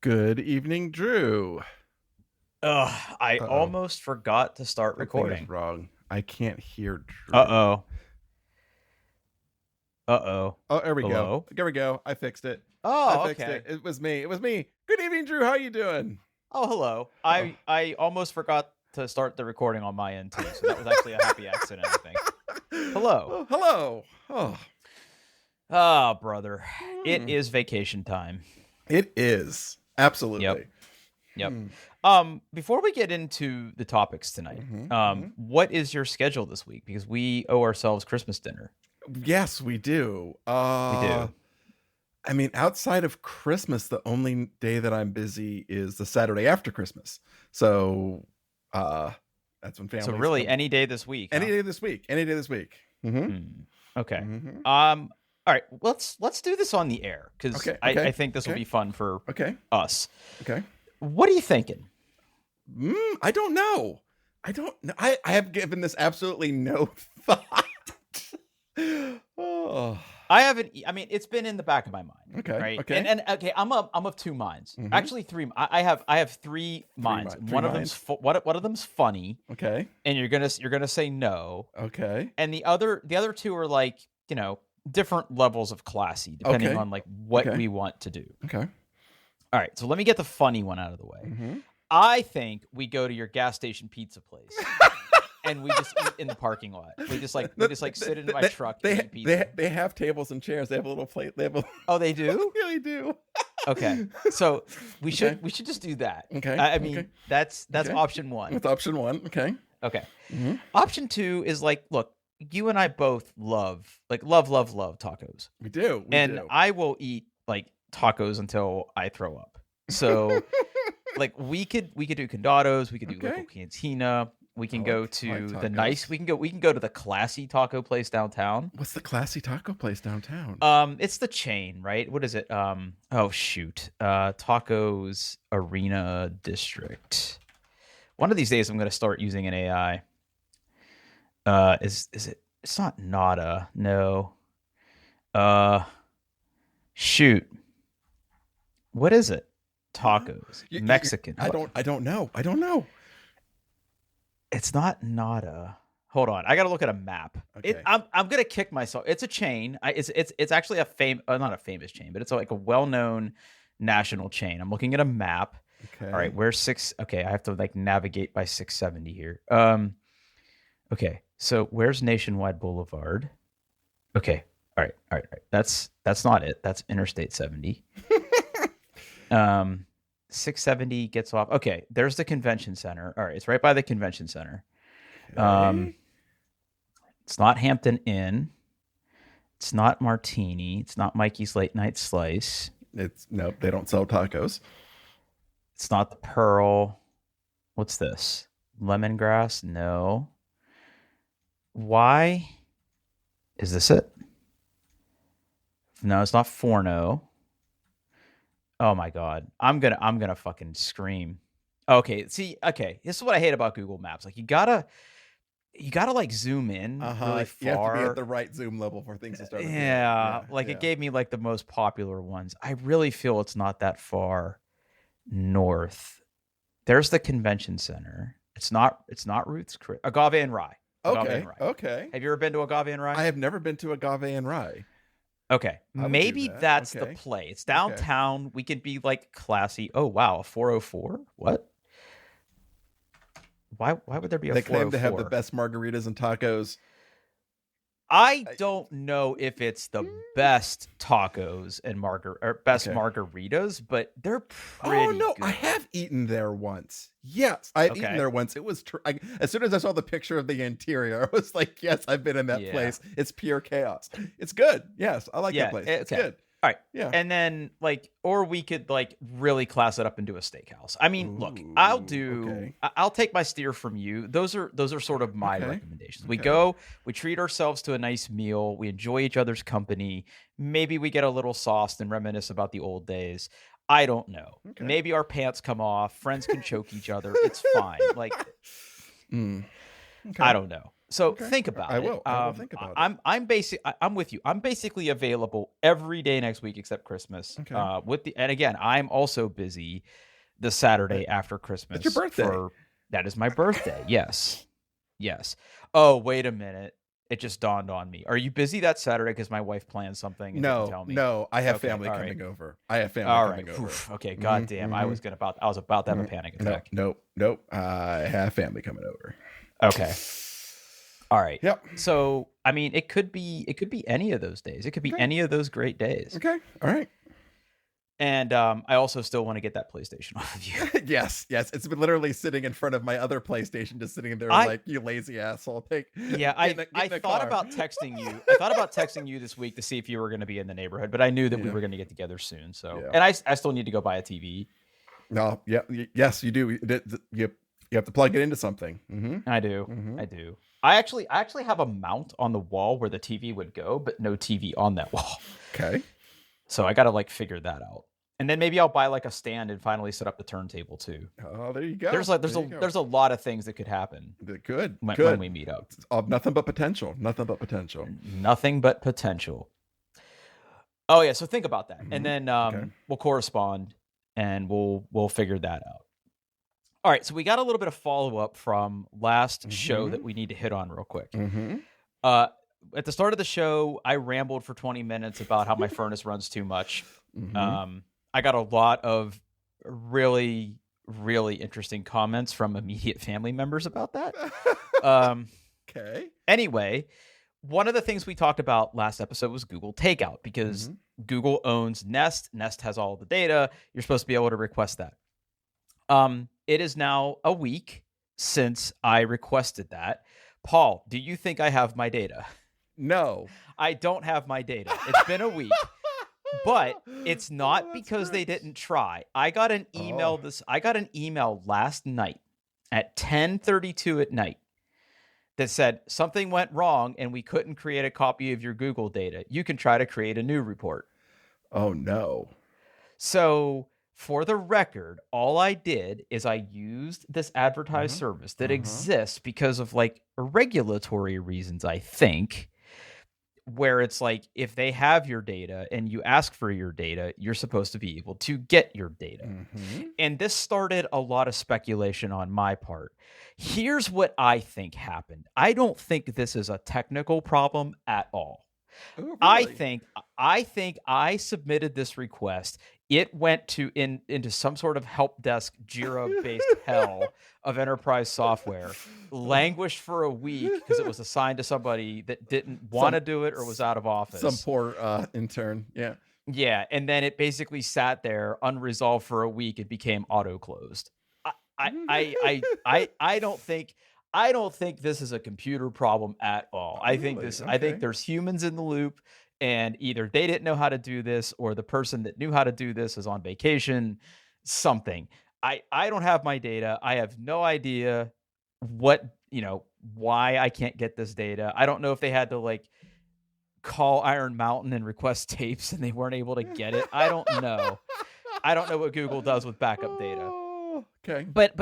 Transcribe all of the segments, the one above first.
Good evening, Drew. I Uh-oh. almost forgot to start Something is recording. wrong. I can't hear Drew. Uh-oh. Uh-oh. Oh, there we go. Hello? There we go. I fixed it. I Oh, fixed okay. it. It was me. It was me. Good evening, Drew. How you doing? Oh, hello. Oh. I almost forgot to start the recording on my end too, so that was actually a happy accident, I think. Hello. Oh, hello. Oh. Ah, brother. It Hmm. is vacation time. It is. Absolutely. Yep. Hmm. Before we get into the topics tonight, Mhm. what is your schedule this week? Because we owe ourselves Christmas dinner. Yes, we do. We do. I mean, outside of Christmas, the only day that I'm busy is the Saturday after Christmas. So, that's when So families really come. any day this week, Any huh? day this week. Any day this week. Mm-hmm. Hmm. Okay. Mm-hmm. All right, let's do this on the air because Okay. I think this will Okay. be fun for Okay. us. Okay. What are you thinking? I don't know. I don't know. I have given this absolutely no thought. Oh. I haven't. I mean, it's been in the back of my mind. Okay. Right. Okay. And okay, I'm of two minds. Mhm. Actually, three. I have three minds. Three One of minds. them's one of them's funny, Okay. and you're gonna say no, Okay. and the other two are like different levels of classy depending Okay. on like what Okay. we want to do. Okay. All right, so let me get the funny one out of the way. Mm-hmm. I think we go to your gas station pizza place and we just eat in the parking lot. We just sit in my truck and eat pizza. They have tables and chairs. They have a little plate. They have a Oh, they do? really do. Okay. So we should Okay. just do that. Okay. I mean, Okay. that's Okay. option one. That's option one. Okay. Okay. Mm-hmm. Option two is like, look, you and I both love tacos. We do. We And do. I will eat like tacos until I throw up. So like we could do condados, we could do Okay. local cantina, we can go to I like the tacos. nice, we can go to the classy taco place downtown. What's the classy taco place downtown? It's the chain, right? What is it? Oh shoot. Tacos Arena District. One of these days I'm gonna start using an AI. Is it, it's not Nada, no. Shoot. What is it? Tacos. Mexican. I don't know. I don't know. It's not Nada. Hold on, I gotta look at a map. Okay. I'm gonna kick myself. It's a chain. It's actually not a famous chain, but it's like a well-known national chain. I'm looking at a map. Okay. All right, where's six? Okay, I have to like navigate by 670 here. Okay, so where's Nationwide Boulevard? Okay, all right. That's not it. That's Interstate 70. 670 gets off. Okay, there's the convention center. All right, it's right by the convention center. Okay. It's not Hampton Inn. It's not Martini. It's not Mikey's Late Night Slice. It's no, they don't sell tacos. It's not the Pearl. What's this? Lemongrass? No. Why? Is this it? No, it's not Forno. Oh my god. I'm gonna fucking scream. Okay, see, okay. This is what I hate about Google Maps. Like you gotta like zoom in really You have to be far. at the right zoom level for things to start. Yeah, like it gave me like the most popular ones. I really feel it's not that far north. There's the convention center. It's not Ruth's Chris. Agave and Rye. Agave Okay. and Rye. Okay. Have you ever been to Agave and Rye? I have never been to Agave and Rye. Okay, I would do maybe that. that's Okay. the play. It's downtown. We could be like classy. Oh wow, a 404. What? Why would there be a They 404? claim to have the best margaritas and tacos. I don't know if it's the best tacos and best Okay. margaritas, but they're pretty Oh no, good. I have eaten there once. Yes, I've eaten Okay. there once. It was as soon as I saw the picture of the interior, I was like, "Yes, I've been in that Yeah. place. It's pure chaos. It's good. Yes, I like Yeah, that place. It's okay. good. All right. Yeah. And then like, or we could like really class it up and do a steakhouse. I mean, look, Ooh, okay. I'll take my steer from you. Those are sort of my Okay. recommendations. We Okay. go, we treat ourselves to a nice meal. We enjoy each other's company. Maybe we get a little sauced and reminisce about the old days. I don't know. Okay. Maybe our pants come off. Friends can choke each other. It's fine. Like, Mm. Okay. I don't know. So Okay. think about I it. will. I will think about it. I'm with you. I'm basically available every day next week except Christmas. Okay. And again, I'm also busy the Saturday after It's your Christmas birthday. that is my birthday. Yes. Yes. Oh, wait a minute. It just dawned on me. Are you busy that Saturday? Because my wife planned something and didn't tell me. No. I have Okay, family all right. coming over. I have family All right. coming over. Oof, okay. Goddamn. I was about to have a panic attack. Nope. I have family coming over. Okay. All right. Yep. So, I mean, it could be any of those days. It could be any of those great days. Okay. All right. And I also still want to get that PlayStation off of you. Yes. It's been literally sitting in front of my other PlayStation, just sitting there like, you lazy asshole. I thought about texting you. I thought about texting you this week to see if you were going to be in the neighborhood, but I knew that we were going to get together soon. So, and I still need to go buy a TV. No. Yeah. Yes, you do. You have to plug it into something. Mm-hmm. I do. Mm-hmm. I do. I actually have a mount on the wall where the TV would go, but no TV on that wall. Okay. So I got to like figure that out. And then maybe I'll buy like a stand and finally set up the turntable too. Oh, there you go. There's a lot of things that could happen. Good. When we meet up. Nothing but potential. Nothing but potential. Nothing but potential. Oh yeah. So think about that, and then we'll correspond, and we'll figure that out. All right. So we got a little bit of follow up from last show that we need to hit on real quick. Mm-hmm. At the start of the show, I rambled for 20 minutes about how my furnace runs too much. Mm-hmm. I got a lot of really, really interesting comments from immediate family members about that. Okay. Anyway, one of the things we talked about last episode was Google Takeout, because Google owns Nest. Nest has all the data. You're supposed to be able to request that. It is now a week since I requested that. Paul, do you think I have my data? No. I don't have my data. It's been a week. But it's not because they didn't try. I got an email last night at 10:32 at night that said something went wrong and we couldn't create a copy of your Google data. You can try to create a new report. Oh no. So for the record, all I did is I used this advertised service that exists because of like regulatory reasons, I think, where it's like if they have your data and you ask for your data, you're supposed to be able to get your data. And this started a lot of speculation on my part. Here's what I think happened. I don't think this is a technical problem at all. Oh, really? I think I submitted this request. It went into some sort of help desk Jira-based hell of enterprise software, languished for a week because it was assigned to somebody that didn't want to do it or was out of office. Some poor intern. Yeah. Yeah, and then it basically sat there unresolved for a week. It became auto-closed. I don't think this is a computer problem at all. I think there's humans in the loop, and either they didn't know how to do this or the person that knew how to do this is on vacation, something. I don't have my data. I have no idea why I can't get this data. I don't know if they had to like call Iron Mountain and request tapes and they weren't able to get it. I don't know. I don't know what Google does with backup data. Okay. But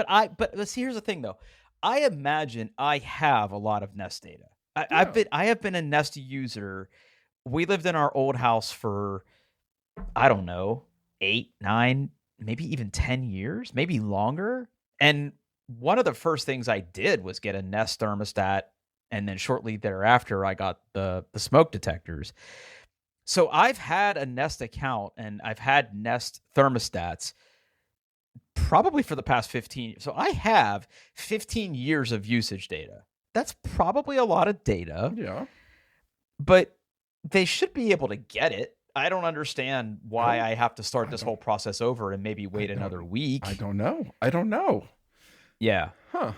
here's the thing though. I imagine I have a lot of Nest data. I have been a Nest user. We lived in our old house for, I don't know, 8, 9, maybe even 10 years, maybe longer. And one of the first things I did was get a Nest thermostat. And then shortly thereafter, I got the smoke detectors. So I've had a Nest account and I've had Nest thermostats probably for the past 15 years. So I have 15 years of usage data. That's probably a lot of data. Yeah. But they should be able to get it. I don't understand why I have to start this whole process over and maybe wait another week. I don't know. Yeah. Huh.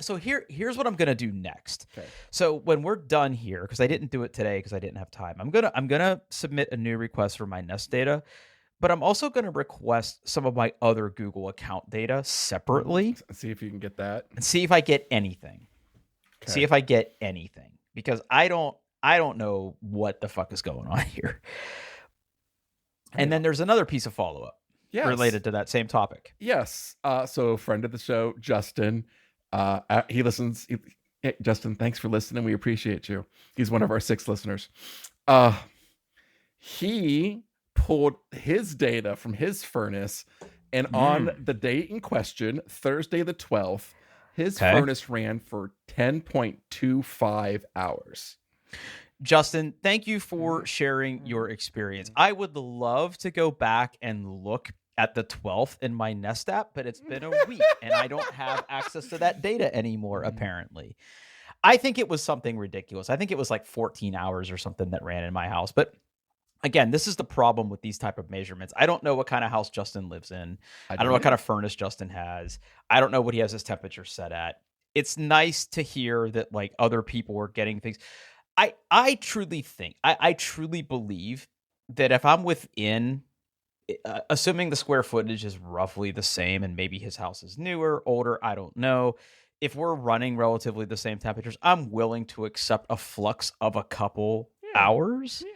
So here's what I'm going to do next. Okay. So when we're done here, because I didn't do it today because I didn't have time, I'm gonna submit a new request for my Nest data, but I'm also going to request some of my other Google account data separately. See if you can get that. And see if I get anything. Okay. See if I get anything. Because I don't know what the fuck is going on here. And then there's another piece of follow-up related to that same topic. Yes. So friend of the show, Justin, he listens. Yeah, Justin, thanks for listening. We appreciate you. He's one of our 6 listeners. Uh, he pulled his data from his furnace, and on the date in question, Thursday the 12th, his Okay. furnace ran for 10.25 hours. Justin, thank you for sharing your experience. I would love to go back and look at the 12th in my Nest app, but it's been a week and I don't have access to that data anymore, apparently. I think it was something ridiculous. I think it was like 14 hours or something that ran in my house. But again, this is the problem with these type of measurements. I don't know what kind of house Justin lives in. I don't know what kind of furnace Justin has. I don't know what he has his temperature set at. It's nice to hear that like other people are getting things. I truly think, I truly believe that if I'm within, assuming the square footage is roughly the same and maybe his house is newer, older, I don't know. If we're running relatively the same temperatures, I'm willing to accept a flux of a couple hours. Yeah.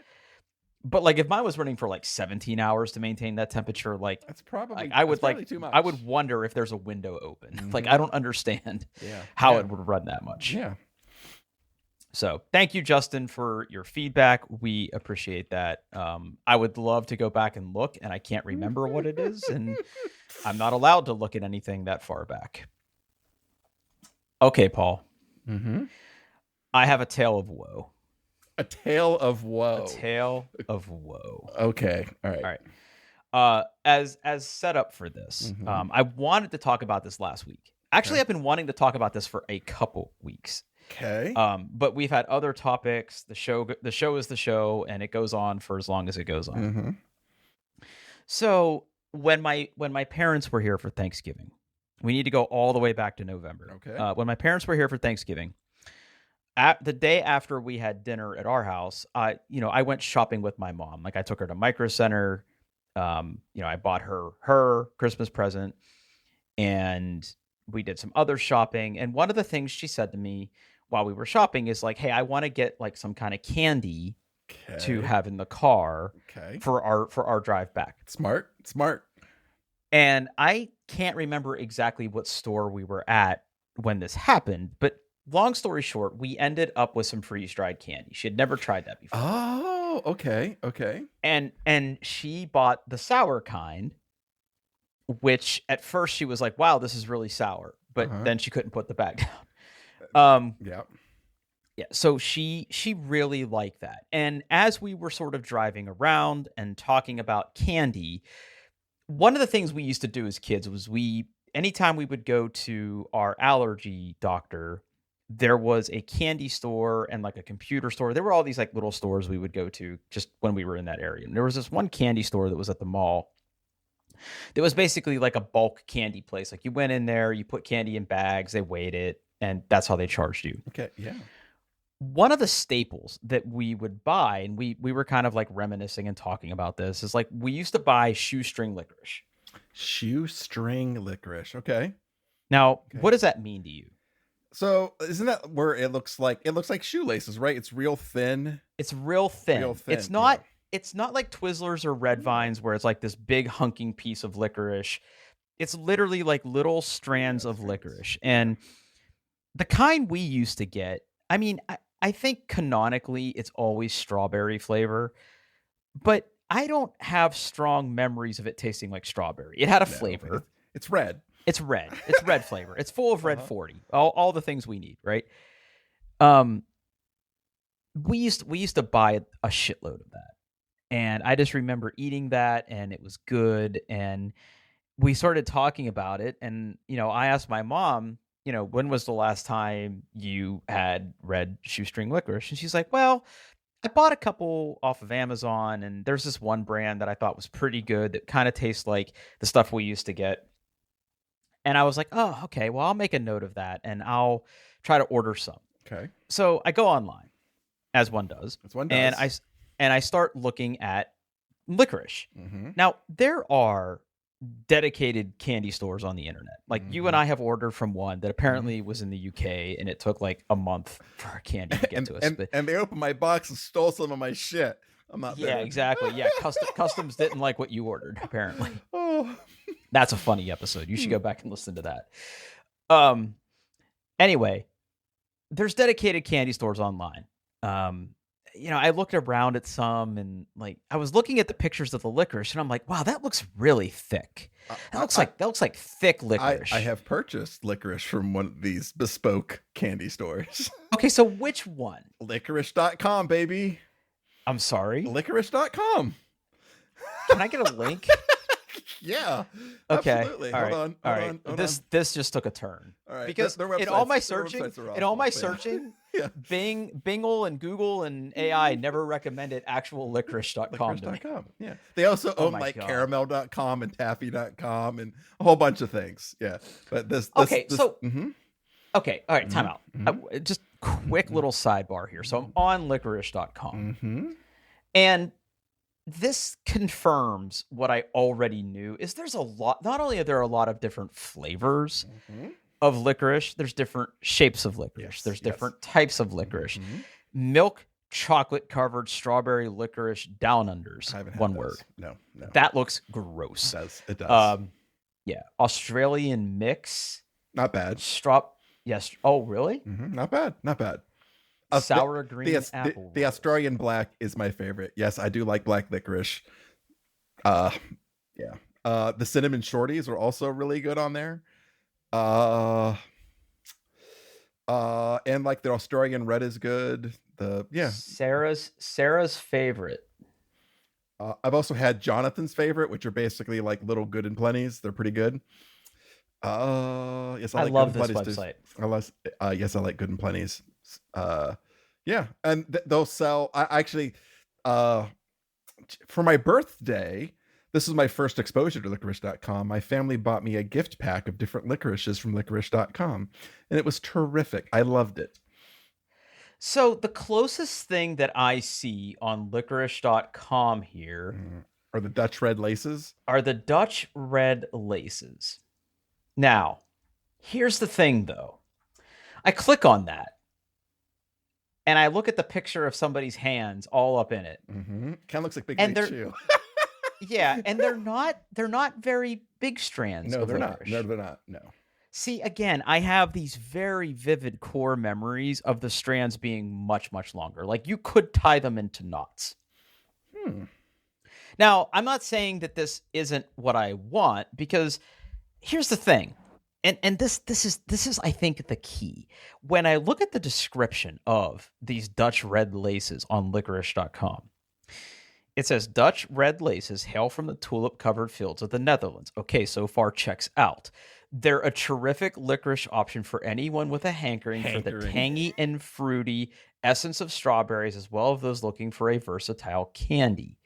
But like if mine was running for like 17 hours to maintain that temperature, like that's probably I would like too much. I would wonder if there's a window open. Like I don't understand how it would run that much. Yeah. So thank you, Justin, for your feedback. We appreciate that. I would love to go back and look, and I can't remember what it is, and I'm not allowed to look at anything that far back. Okay, Paul. I have a tale of woe. A tale of woe. A tale of woe. Okay. All right. All right. As set up for this, I wanted to talk about this last week. Actually, I've been wanting to talk about this for a couple weeks. Okay. But we've had other topics. The show is the show, and it goes on for as long as it goes on. So when my parents were here for Thanksgiving, we need to go all the way back to November. Okay. When my parents were here for Thanksgiving, the day after we had dinner at our house, I went shopping with my mom. Like I took her to Micro Center. I bought her Christmas present, and we did some other shopping. And one of the things she said to me while we were shopping is like, hey, I want to get like some kind of candy to have in the car for our drive back. Smart. And I can't remember exactly what store we were at when this happened, but long story short, we ended up with some freeze-dried candy. She had never tried that before. Oh, okay. And she bought the sour kind, which at first she was like, wow, this is really sour. But then she couldn't put the bag down. Yeah. So she really liked that. And as we were sort of driving around and talking about candy, one of the things we used to do as kids was anytime we would go to our allergy doctor, there was a candy store and like a computer store. There were all these like little stores we would go to just when we were in that area. And there was this one candy store that was at the mall. It was basically like a bulk candy place. Like you went in there, you put candy in bags, they weighed it, and that's how they charged you. Okay, yeah. One of the staples that we would buy, and we were kind of like reminiscing and talking about this, is like we used to buy shoestring licorice. Shoestring licorice. Okay. Now, what does that mean to you? So isn't that where it looks like shoelaces, right? It's real thin. It's real thin. It's not like Twizzlers or Red Vines where it's like this big hunking piece of licorice. It's literally like little strands of licorice. And the kind we used to get, I mean, I think canonically it's always strawberry flavor, but I don't have strong memories of it tasting like strawberry. It had a flavor. It's red. It's red. It's red flavor. It's full of red 40. All the things we need, right? We used to buy a shitload of that. And I just remember eating that, and it was good. And we started talking about it. And, I asked my mom, when was the last time you had red shoestring licorice? And she's like, well, I bought a couple off of Amazon, and there's this one brand that I thought was pretty good that kind of tastes like the stuff we used to get. And I was like, oh, okay, well, I'll make a note of that, and I'll try to order some. Okay. So I go online, as one does. As one does. And I start looking at licorice. Now, there are dedicated candy stores on the internet. Like you and I have ordered from one that apparently was in the UK, and it took like a month for our candy to get to us. And they opened my box and stole some of my shit. I'm not there. Yeah, exactly. Yeah, Customs didn't like what you ordered, apparently. Oh. That's a funny episode. You should go back and listen to that. Anyway, there's dedicated candy stores online. I looked around at some, and like I was looking at the pictures of the licorice, and I'm like, wow, that looks really thick. That looks like thick licorice. I have purchased licorice from one of these bespoke candy stores. Okay, so which one? Licorice.com, baby. I'm sorry. Licorice.com. Can I get a link? Yeah. Okay. Absolutely. Hold on. This just took a turn. All right. Because in all my searching, yeah. Bingle and Google and AI never recommended actual licorice.com. Licorice.com. Yeah. They also own like caramel.com and taffy.com and a whole bunch of things. Yeah. But this okay, so mhm. Okay, all right, time out. Just quick little sidebar here. So I'm on licorice.com. And this confirms what I already knew is there's a lot, not only are there a lot of different flavors of licorice, there's different shapes of licorice. There's different types of licorice. Milk chocolate covered strawberry licorice down unders. One word. No. That looks gross. It does. Yeah. Australian mix. Not bad. Yes. Oh, really? Not bad. Sour green apple. The Australian black is my favorite. Yes, I do like black licorice. Yeah. The cinnamon shorties are also really good on there. And like the Australian red is good. Sarah's favorite. I've also had Jonathan's favorite, which are basically like little good and plenties. They're pretty good. Yes, I love this website. Yes, I like good and plenties. Yeah, and they'll sell. I actually, for my birthday, this is my first exposure to licorice.com. My family bought me a gift pack of different licorices from licorice.com, and it was terrific. I loved it. So the closest thing that I see on licorice.com here are the Dutch red laces. Now, here's the thing, though. I click on that, and I look at the picture of somebody's hands all up in it. Kind of looks like Big League Chew. Yeah, and they're not very big strands. No, they're licorice. not. No, they're not. No. See, again, I have these very vivid core memories of the strands being much, much longer. Like you could tie them into knots. Now, I'm not saying that this isn't what I want, because here's the thing. And this is I think the key. When I look at the description of these Dutch red laces on licorice.com, it says Dutch red laces hail from the tulip-covered fields of the Netherlands. Okay, so far checks out. They're a terrific licorice option for anyone with a hankering for the tangy and fruity essence of strawberries, as well as those looking for a versatile candy.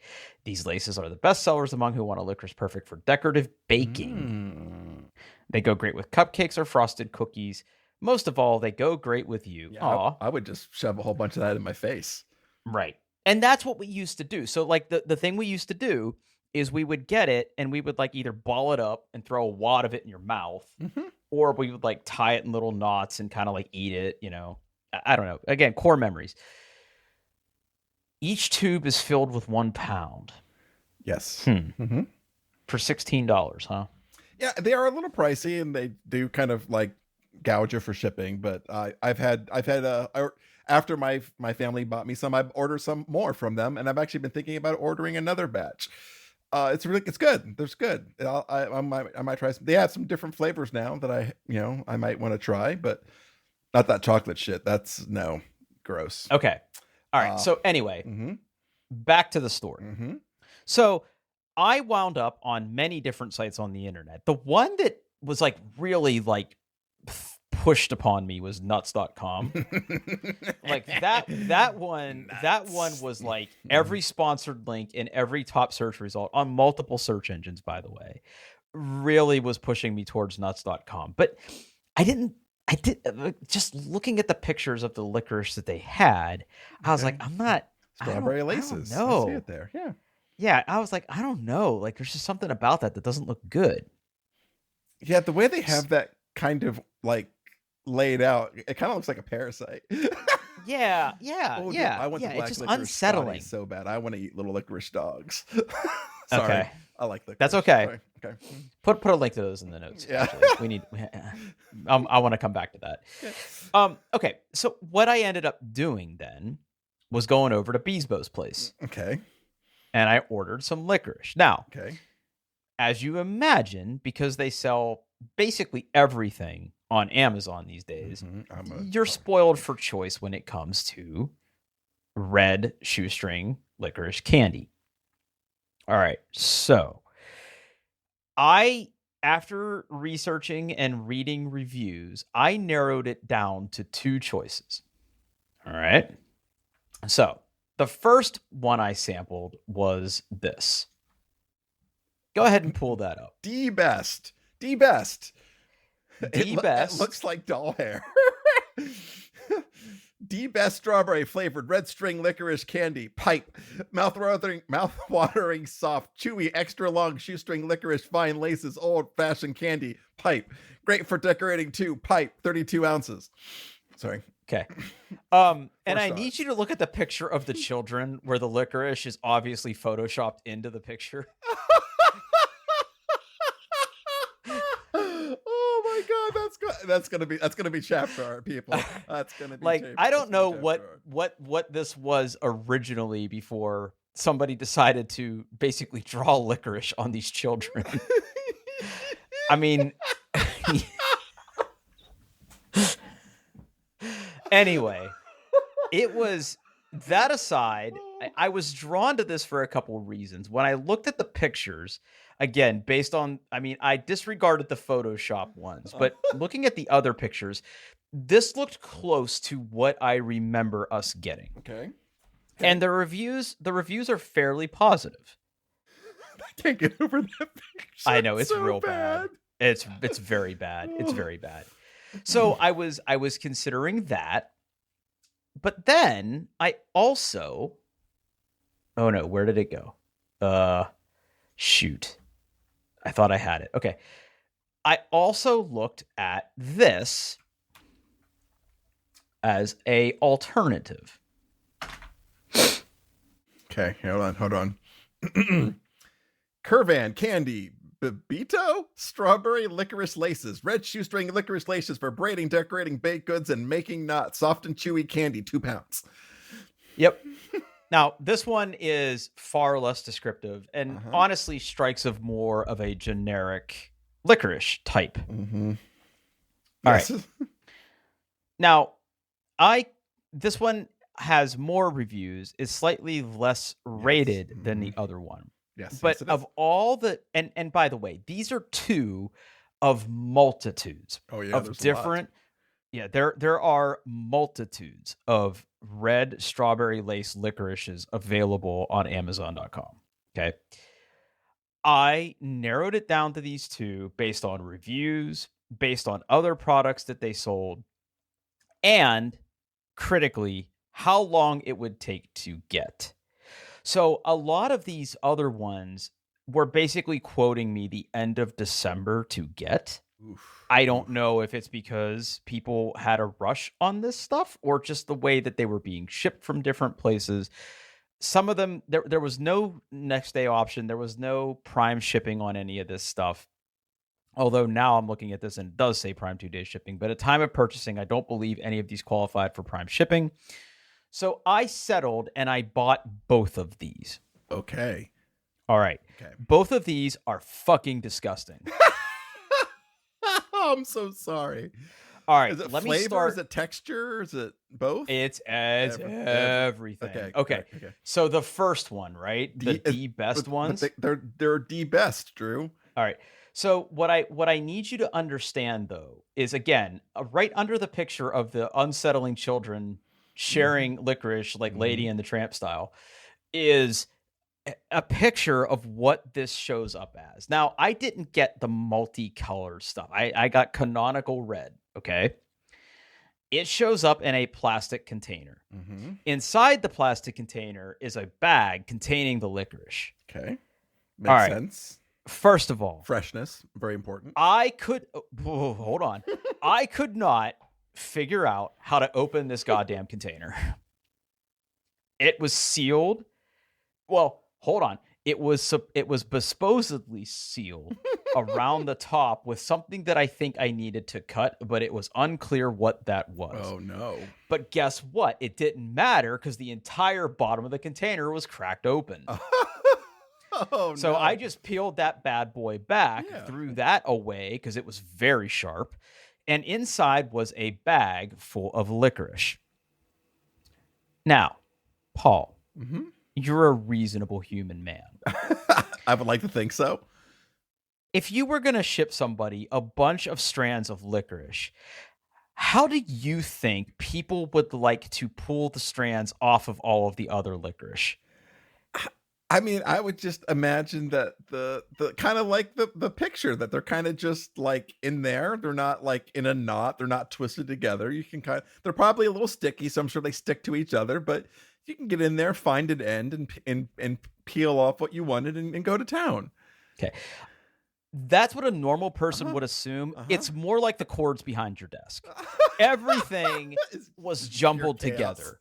These laces are the best sellers among who want a licorice perfect for decorative baking. They go great with cupcakes or frosted cookies. Most of all, they go great with you. Yeah, I would just shove a whole bunch of that in my face. Right. And that's what we used to do. So like the thing we used to do is we would get it and we would like either ball it up and throw a wad of it in your mouth, or we would like tie it in little knots and kind of like eat it, you know. I don't know. Again, core memories. Each tube is filled with 1 pound. Yes. For $16, huh? Yeah, they are a little pricey, and they do kind of like gouge you for shipping. But I've had after my family bought me some, I've ordered some more from them, and I've actually been thinking about ordering another batch. It's good. It's good. I might try some. They have some different flavors now that I might want to try, but not that chocolate shit. That's gross. Okay. All right. So anyway, back to the story. So I wound up on many different sites on the internet. The one that was like really like pushed upon me was nuts.com. Like that one was like every sponsored link in every top search result on multiple search engines, by the way, really was pushing me towards nuts.com. But I did just looking at the pictures of the licorice that they had, I was like, I'm not strawberry laces. No, I see it there. Yeah. I was like, I don't know. Like, there's just something about that doesn't look good. Yeah, the way they have that kind of like laid out, it kind of looks like a parasite. Yeah. I want the black it's just licorice unsettling so bad. I want to eat little licorice dogs. Sorry. Okay. I like licorice. That's okay. Sorry. Okay. Put a link to those in the notes. Yeah. Actually. We need. I want to come back to that. Okay. So what I ended up doing then was going over to Beesbo's place. Okay. And I ordered some licorice. Now, okay, as you imagine, because they sell basically everything on Amazon these days, you're spoiled for choice when it comes to red shoestring licorice candy. All right. So after researching and reading reviews, I narrowed it down to two choices. All right. So the first one I sampled was this. Go ahead and pull that up. D best. It looks like doll hair. D best strawberry flavored red string licorice candy pipe. Mouth-watering, soft, chewy, extra long shoestring licorice fine laces old fashioned candy pipe. Great for decorating too. Pipe 32 ounces. Sorry. Okay. And I need you to look at the picture of the children where the licorice is obviously photoshopped into the picture. Oh my god, that's gonna be chapter art, people. That's gonna be like I don't know what this was originally before somebody decided to basically draw licorice on these children. I mean, anyway, it was that aside. I was drawn to this for a couple of reasons. When I looked at the pictures, again, based on, I disregarded the Photoshop ones, but looking at the other pictures, this looked close to what I remember us getting. Okay. And the reviews are fairly positive. I can't get over that picture. I know, it's so real bad. It's very bad. It's very bad. So I was considering that, but then I also, oh no, where did it go? Shoot. I thought I had it. Okay. I also looked at this as a alternative. Okay, hold on. Curvan candy, Bebito, strawberry licorice laces, red shoestring licorice laces for braiding, decorating baked goods, and making knots. Soft and chewy candy, 2 pounds. Yep. Now, this one is far less descriptive and honestly strikes of more of a generic licorice type. Mm-hmm. All right. Now, this one has more reviews, is slightly less rated than the other one. Yes. But of all the, and by the way, these are two of multitudes of different. Yeah, there are multitudes of red strawberry lace licorices available on Amazon.com. Okay. I narrowed it down to these two based on reviews, based on other products that they sold, and critically, how long it would take to get. So a lot of these other ones were basically quoting me the end of December to get. I don't know if it's because people had a rush on this stuff or just the way that they were being shipped from different places. Some of them, there was no next day option. There was no prime shipping on any of this stuff. Although now I'm looking at this and it does say prime 2 day shipping. But at time of purchasing, I don't believe any of these qualified for prime shipping. So I settled and I bought both of these. Okay. All right. Okay. Both of these are fucking disgusting. I'm so sorry. All right. Is it let flavor? me start. Is it texture? Is it both? It's everything. Okay. So the first one, right? The D best ones. But they're D best, Drew. All right. So what I need you to understand though is again right under the picture of the unsettling children sharing licorice like Lady and the Tramp style is a picture of what this shows up as. Now, I didn't get the multicolored stuff. I got canonical red, okay? It shows up in a plastic container. Mm-hmm. Inside the plastic container is a bag containing the licorice. Okay. Makes sense. First of all, freshness, very important. Hold on. I could not figure out how to open this goddamn container. It was sealed. Well, hold on. It was supposedly sealed around the top with something that I think I needed to cut, but it was unclear what that was. Oh, no. But guess what? It didn't matter because the entire bottom of the container was cracked open. Oh, So no. I just peeled that bad boy back, Yeah. threw that away because it was very sharp. And inside was a bag full of licorice. Now, Paul, you're a reasonable human man. I would like to think so. If you were going to ship somebody a bunch of strands of licorice, how do you think people would like to pull the strands off of all of the other licorice? I mean, I would just imagine that the kind of like the picture that they're kind of just like in there. They're not like in a knot. They're not twisted together. You can they're probably a little sticky, so I'm sure they stick to each other, but you can get in there, find an end and peel off what you wanted and go to town. Okay. That's what a normal person would assume. It's more like the cords behind your desk. Everything was jumbled together.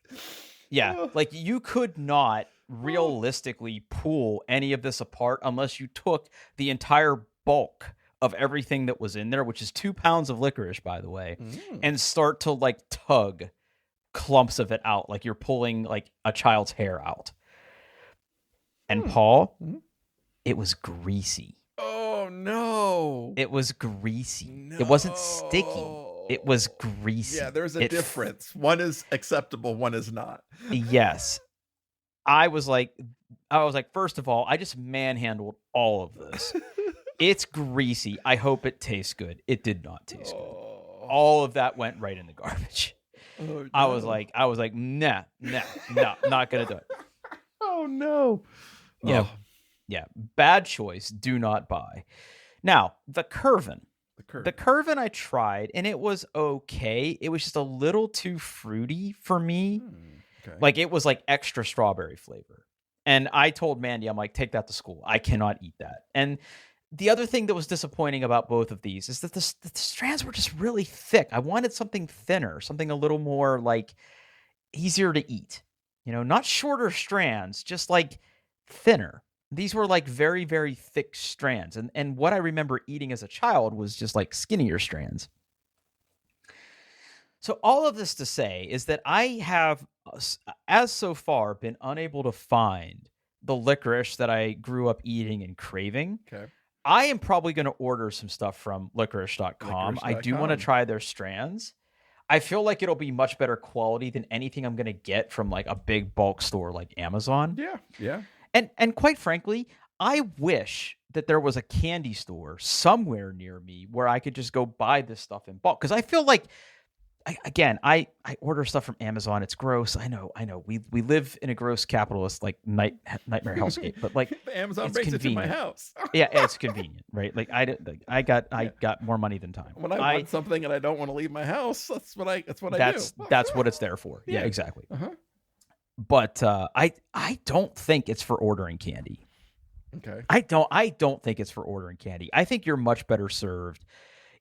Yeah. Like you could not realistically pull any of this apart unless you took the entire bulk of everything that was in there, which is 2 pounds of licorice, by the way, and start to like tug clumps of it out like you're pulling like a child's hair out. And Paul, it was greasy. Oh no. It was greasy. No. It wasn't sticky. It was greasy. Yeah, there's a difference. One is acceptable, one is not. Yes. I was like, first of all, I just manhandled all of this. It's greasy. I hope it tastes good. It did not taste good. All of that went right in the garbage. Oh, no. I was like, nah, not gonna do it. Oh no. Yeah. Oh. Yeah. Bad choice. Do not buy. Now, the Curvin. The Curvin I tried, and it was okay. It was just a little too fruity for me. Okay. Like, it was like extra strawberry flavor. And I told Mandy, I'm like, take that to school. I cannot eat that. And the other thing that was disappointing about both of these is that the strands were just really thick. I wanted something thinner, something a little more like easier to eat. You know, not shorter strands, just like thinner. These were like very, very thick strands. And what I remember eating as a child was just like skinnier strands. So all of this to say is that I have, as so far, been unable to find the licorice that I grew up eating and craving. Okay. I am probably going to order some stuff from licorice.com. I do want to try their strands. I feel like it'll be much better quality than anything I'm going to get from like a big bulk store like Amazon. Yeah. Yeah. And quite frankly, I wish that there was a candy store somewhere near me where I could just go buy this stuff in bulk. Because I feel like, I order stuff from Amazon. It's gross. I know. We live in a gross capitalist like nightmare hellscape. But like Amazon it's brings convenient. it to my house. Yeah, it's convenient, right? Like I got more money than time. When I want something and I don't want to leave my house, that's what I do. That's what it's there for. Yeah, exactly. Uh-huh. But I don't think it's for ordering candy. Okay. I don't think it's for ordering candy. I think you're much better served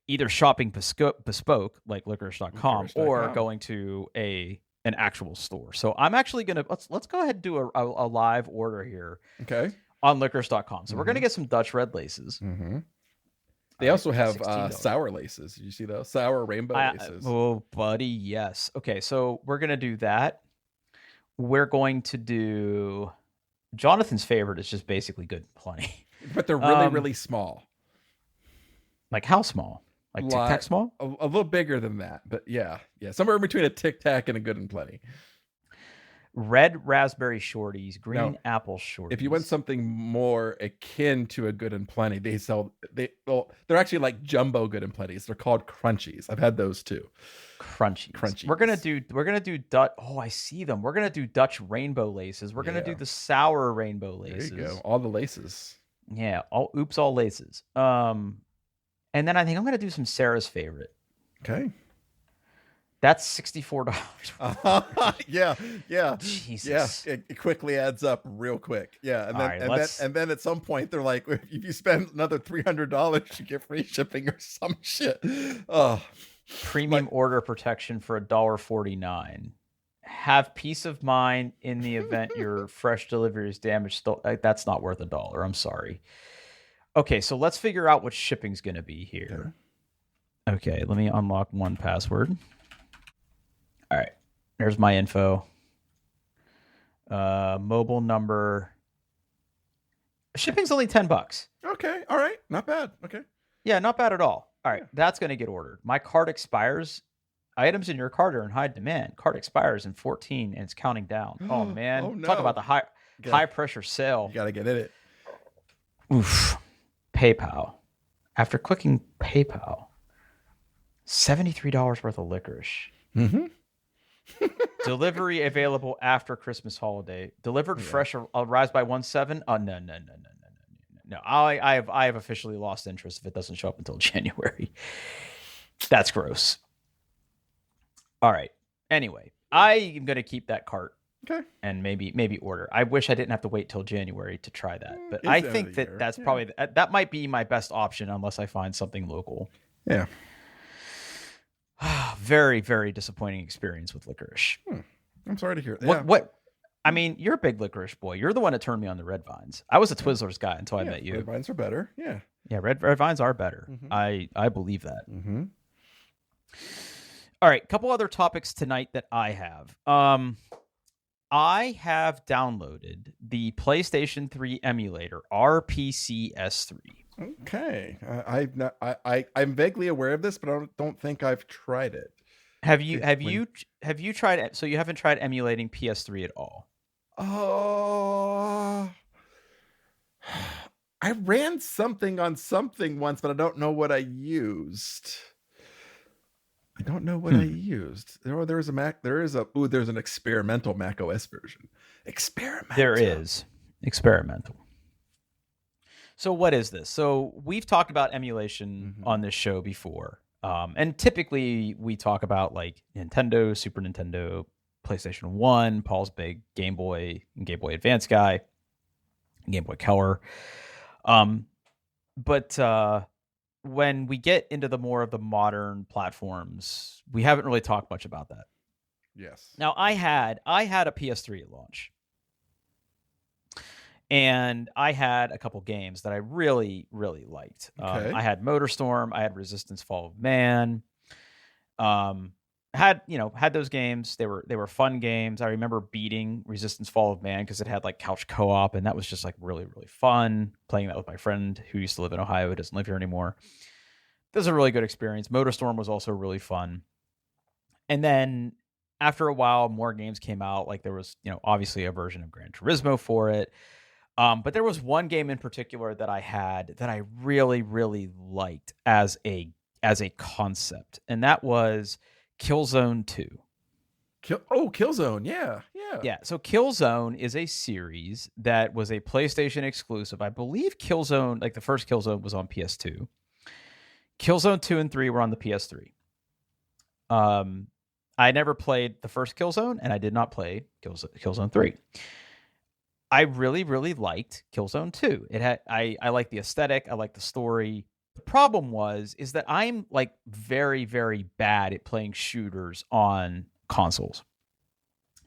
either shopping bespoke like licorice.com or going to an actual store. So I'm actually gonna let's go ahead and do a live order here. Okay. On licorice.com. So we're gonna get some Dutch red laces. Mm-hmm. They also have sour laces. You see those sour rainbow laces? Oh, buddy, yes. Okay, so we're gonna do that. We're going to do Jonathan's favorite is just basically Good and Plenty. But they're really, really small. Like how small? Like Tic Tac small? A little bigger than that, but yeah. Somewhere in between a Tic Tac and a Good and Plenty. Red raspberry shorties, green apple shorties. If you want something more akin to a Good and Plenty, they're actually like jumbo Good and Plenties. They're called Crunchies. I've had those too. Crunchies. We're gonna do Dutch. Oh, I see them. We're gonna do Dutch rainbow laces. We're gonna do the sour rainbow laces. There you go. All the laces. Yeah. All laces. And then I think I'm gonna do some Sarah's favorite. Okay. That's $64. Yeah. Jesus. Yeah. It quickly adds up real quick. Yeah. And then at some point they're like, if you spend another $300, you get free shipping or some shit. Oh. Premium order protection for $1.49. Have peace of mind in the event your fresh delivery is damaged. That's not worth $1. I'm sorry. Okay, so let's figure out what shipping's going to be here. Okay, let me unlock one password. All right, there's my info. Mobile number. Shipping's only $10. Okay, all right, not bad. Okay. Yeah, not bad at all. All right, that's going to get ordered. My card expires. Items in your cart are in high demand. Card expires in 14 and it's counting down. Oh man, Oh, no. Talk about the high pressure sale. You got to get in it. Oof. PayPal. After clicking PayPal, $73 worth of licorice. Mm-hmm. Delivery available after Christmas holiday. Delivered fresh. Arrives by 1/7. Oh no. I have officially lost interest if it doesn't show up until January. That's gross. All right. Anyway, I am going to keep that cart. Okay. And maybe order. I wish I didn't have to wait till January to try that. But I think that's probably that might be my best option unless I find something local. Yeah. Very, very disappointing experience with licorice. I'm sorry to hear that. What? I mean, you're a big licorice boy. You're the one that turned me on the red vines. I was a Twizzlers guy until I met you. Red vines are better. Yeah. Yeah, red vines are better. I believe that. Mm-hmm. All right, couple other topics tonight that I have. I have downloaded the PlayStation 3 emulator, RPCS3. Okay, I'm vaguely aware of this, but I don't think I've tried it. Have you tried it? So you haven't tried emulating PS3 at all? I ran something on something once, but I don't know what I used. There is a Mac. There's an experimental Mac OS version. Experimental. There is experimental. So what is this? So we've talked about emulation on this show before. And typically we talk about like Nintendo, Super Nintendo, PlayStation 1, Paul's big Game Boy and Game Boy Advance guy, Game Boy Color. But when we get into the more of the modern platforms, we haven't really talked much about that. Yes. Now I had a PS3 at launch. And I had a couple games that I really, really liked. Okay. I had MotorStorm. I had Resistance: Fall of Man. Had those games. They were fun games. I remember beating Resistance: Fall of Man because it had like couch co-op, and that was just like really, really fun. Playing that with my friend who used to live in Ohio, who doesn't live here anymore. This was a really good experience. MotorStorm was also really fun. And then after a while, more games came out. Like there was, obviously a version of Gran Turismo for it. But there was one game in particular that I had that I really, really liked as a concept, and that was Killzone 2. Killzone, yeah. Yeah, so Killzone is a series that was a PlayStation exclusive. I believe Killzone, like the first Killzone, was on PS2. Killzone 2 and 3 were on the PS3. I never played the first Killzone, and I did not play Killzone 3. I really, really liked Killzone 2. I like the aesthetic. I like the story. The problem is that I'm like very, very bad at playing shooters on consoles.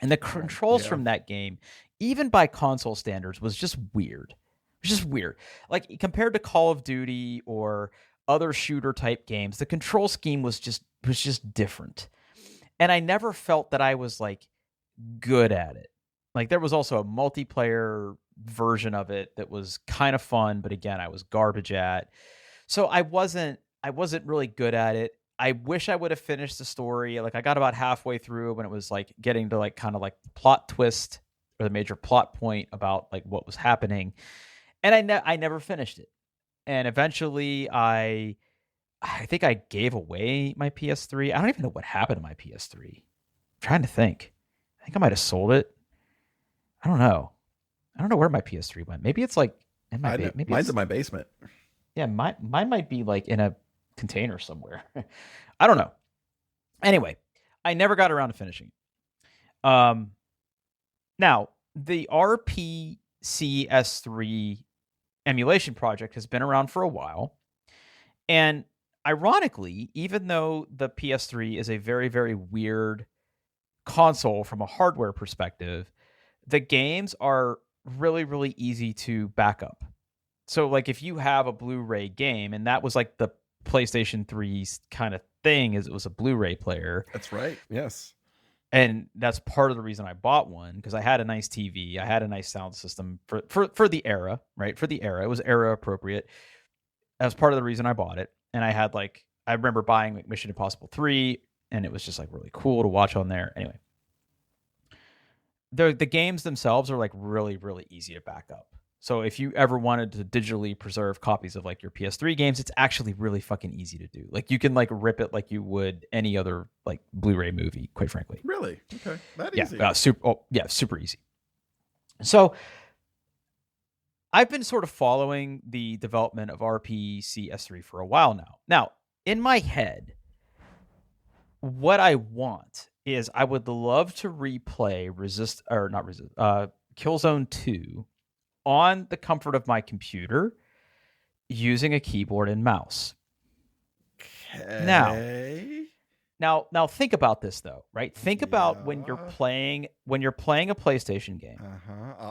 And the controls from that game, even by console standards, was just weird. It was just weird. Like compared to Call of Duty or other shooter type games, the control scheme was just different. And I never felt that I was like good at it. Like there was also a multiplayer version of it that was kind of fun, but again, I was garbage at. So I wasn't really good at it. I wish I would have finished the story. Like I got about halfway through when it was like getting to like kind of like plot twist or the major plot point about like what was happening. And I never finished it. And eventually I think I gave away my PS3. I don't even know what happened to my PS3. I'm trying to think. I think I might have sold it. I don't know where my PS3 went. Maybe it's like in my maybe mine's in my basement. Yeah, mine might be like in a container somewhere. I don't know. Anyway, I never got around to finishing it. Now, the RPCS3 emulation project has been around for a while. And ironically, even though the PS3 is a very, very weird console from a hardware perspective, the games are really, really easy to back up. So like if you have a Blu-ray game, and that was like the PlayStation 3's kind of thing, is it was a Blu-ray player. That's right. Yes. And that's part of the reason I bought one, because I had a nice TV, I had a nice sound system for the era, right? For the era, it was era appropriate. That was part of the reason I bought it. And I had like, I remember buying like Mission Impossible 3, and it was just like really cool to watch on there. Anyway, the games themselves are like really, really easy to back up. So if you ever wanted to digitally preserve copies of like your PS3 games, it's actually really fucking easy to do. Like you can like rip it like you would any other like Blu-ray movie, quite frankly. Really? Okay. That Yeah, easy. super easy. So I've been sort of following the development of RPC S3 for a while now. Now, in my head, what I want is I would love to replay Killzone 2 on the comfort of my computer using a keyboard and mouse. Okay. Now think about this though, right? Think about when you're playing a PlayStation game,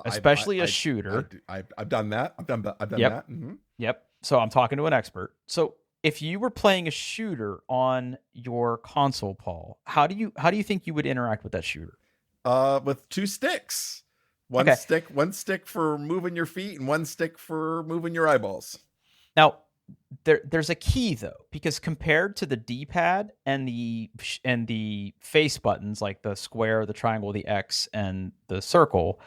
especially a shooter. I've done that. I've done that. Mm-hmm. Yep. So I'm talking to an expert. So if you were playing a shooter on your console, Paul, how do you think you would interact with that shooter? With two sticks. One stick for moving your feet and one stick for moving your eyeballs. Now, there's a key though, because compared to the D-pad and the face buttons like the square, the triangle, the X, and the circle,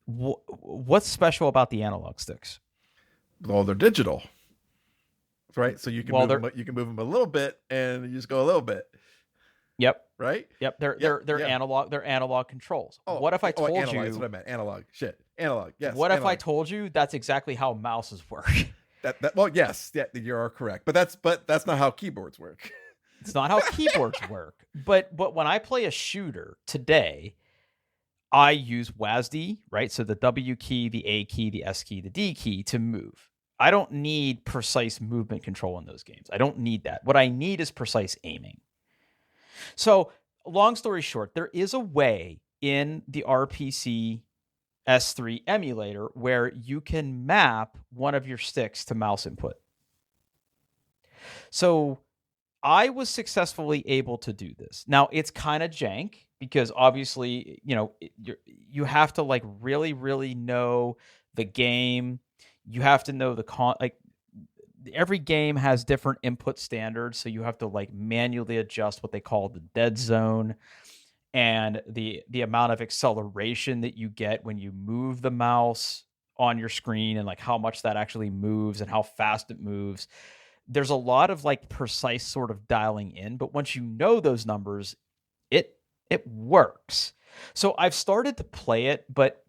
what's special about the analog sticks? Well, they're digital, right? So you can move them a little bit, and you just go a little bit. Yep. Right? Yep. They're analog. They're analog controls. What if I told you? That's what I meant. Analog. Shit. Analog. Yes. What if I told you that's exactly how mouses work? Well, yes. Yeah, you are correct. But that's not how keyboards work. It's not how keyboards work. But when I play a shooter today, I use WASD, right? So the W key, the A key, the S key, the D key to move. I don't need precise movement control in those games. I don't need that. What I need is precise aiming. So, long story short, there is a way in the RPC S3 emulator where you can map one of your sticks to mouse input. So, I was successfully able to do this. Now, it's kind of jank because obviously, you have to like really, really know the game. You have to know every game has different input standards, so you have to like manually adjust what they call the dead zone and the amount of acceleration that you get when you move the mouse on your screen, and like how much that actually moves and how fast it moves. There's a lot of like precise sort of dialing in, but once you know those numbers, it works. So I've started to play it, but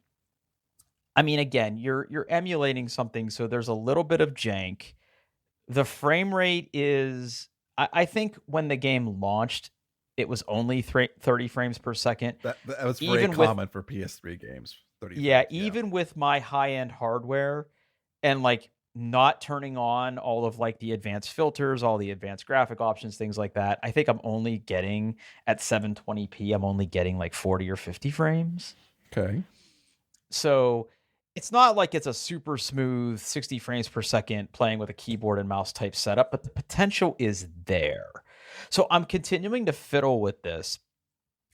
I mean, again, you're emulating something, so there's a little bit of jank. The frame rate is, I think when the game launched, it was only 30 frames per second. That was very common for PS3 games. 30 frames, even with my high-end hardware and like not turning on all of like the advanced filters, all the advanced graphic options, things like that, I think I'm only getting at 720p, I'm only getting like 40 or 50 frames. Okay. So it's not like it's a super smooth 60 frames per second playing with a keyboard and mouse type setup, but the potential is there. So I'm continuing to fiddle with this,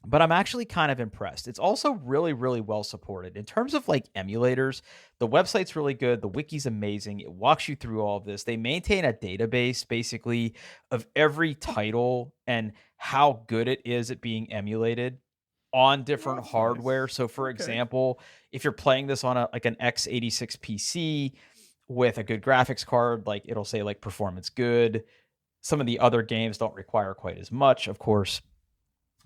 but I'm actually kind of impressed. It's also really, really well supported. In terms of like emulators, the website's really good. The wiki's amazing. It walks you through all of this. They maintain a database basically of every title and how good it is at being emulated on different hardware. Nice. So for example, if you're playing this on an x86 PC with a good graphics card, like it'll say like performance good. Some of the other games don't require quite as much, of course,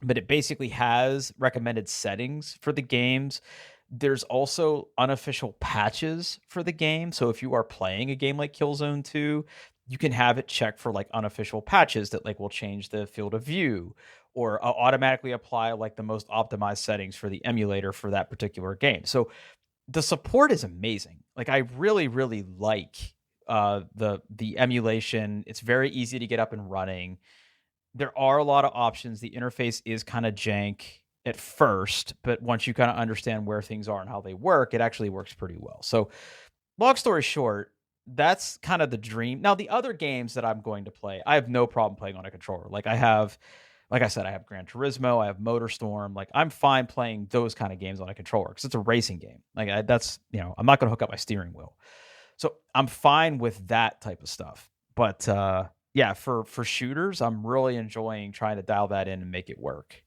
but it basically has recommended settings for the games. There's also unofficial patches for the game. So if you are playing a game like Killzone 2, you can have it check for like unofficial patches that like will change the field of view or automatically apply like the most optimized settings for the emulator for that particular game. So the support is amazing. Like I really, really like the emulation. It's very easy to get up and running. There are a lot of options. The interface is kind of jank at first, but once you kind of understand where things are and how they work, it actually works pretty well. So long story short, that's kind of the dream. Now, the other games that I'm going to play, I have no problem playing on a controller. Like I said, I have Gran Turismo, I have MotorStorm. Like I'm fine playing those kind of games on a controller because it's a racing game. Like that's, I'm not going to hook up my steering wheel. So I'm fine with that type of stuff. But yeah, for shooters, I'm really enjoying trying to dial that in and make it work.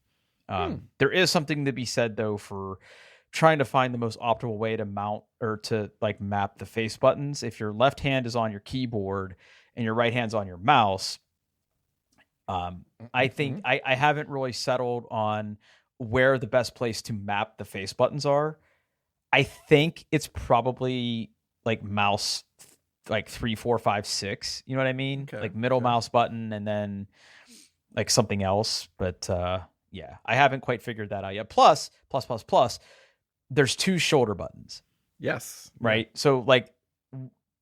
There is something to be said though for trying to find the most optimal way to mount or to like map the face buttons. If your left hand is on your keyboard and your right hand's on your mouse, I think I haven't really settled on where the best place to map the face buttons are. I think it's probably like mouse like 3, 4, 5, 6. You know what I mean? Okay, like middle mouse button and then like something else. But yeah, I haven't quite figured that out yet. Plus, there's 2 shoulder buttons. Yes. Right. So like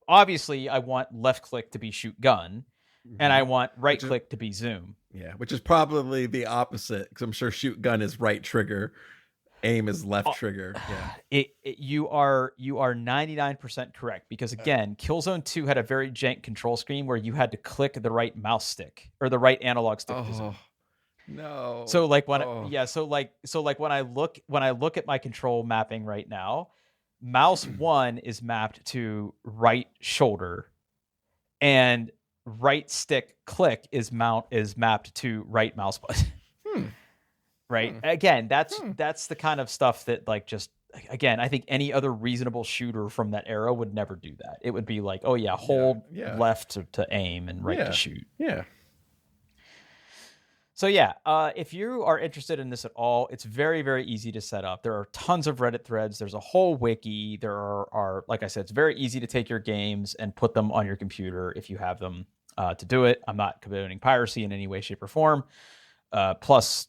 obviously I want left click to be shoot gun and I want right click to be zoom. Yeah, which is probably the opposite because I'm sure shoot gun is right trigger, aim is left trigger. Yeah, you are 99% correct because again, Killzone 2 had a very jank control screen where you had to click the right mouse stick or the right analog stick. No. So like when when I look at my control mapping right now, mouse 1 is mapped to right shoulder and right stick click is mapped to right mouse button. Right. Again, that's the kind of stuff that like just again, I think any other reasonable shooter from that era would never do that. It would be like, oh yeah, hold left to aim and right to shoot. Yeah. So yeah, if you are interested in this at all, it's very, very easy to set up. There are tons of Reddit threads. There's a whole wiki. There are like I said, it's very easy to take your games and put them on your computer if you have them to do it. I'm not condoning piracy in any way, shape, or form. Plus,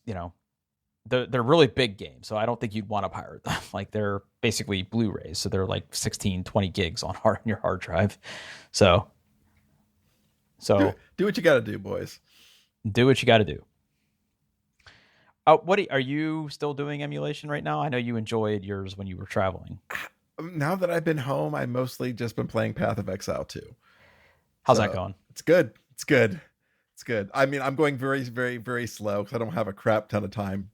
they're really big games, so I don't think you'd want to pirate them. Like they're basically Blu-rays, so they're like 16, 20 gigs on your hard drive. So do what you got to do, boys. Do what you got to do. Are you still doing emulation right now? I know you enjoyed yours when you were traveling. Now that I've been home, I've mostly just been playing Path of Exile 2. How's that going? It's good. I mean, I'm going very, very, very slow because I don't have a crap ton of time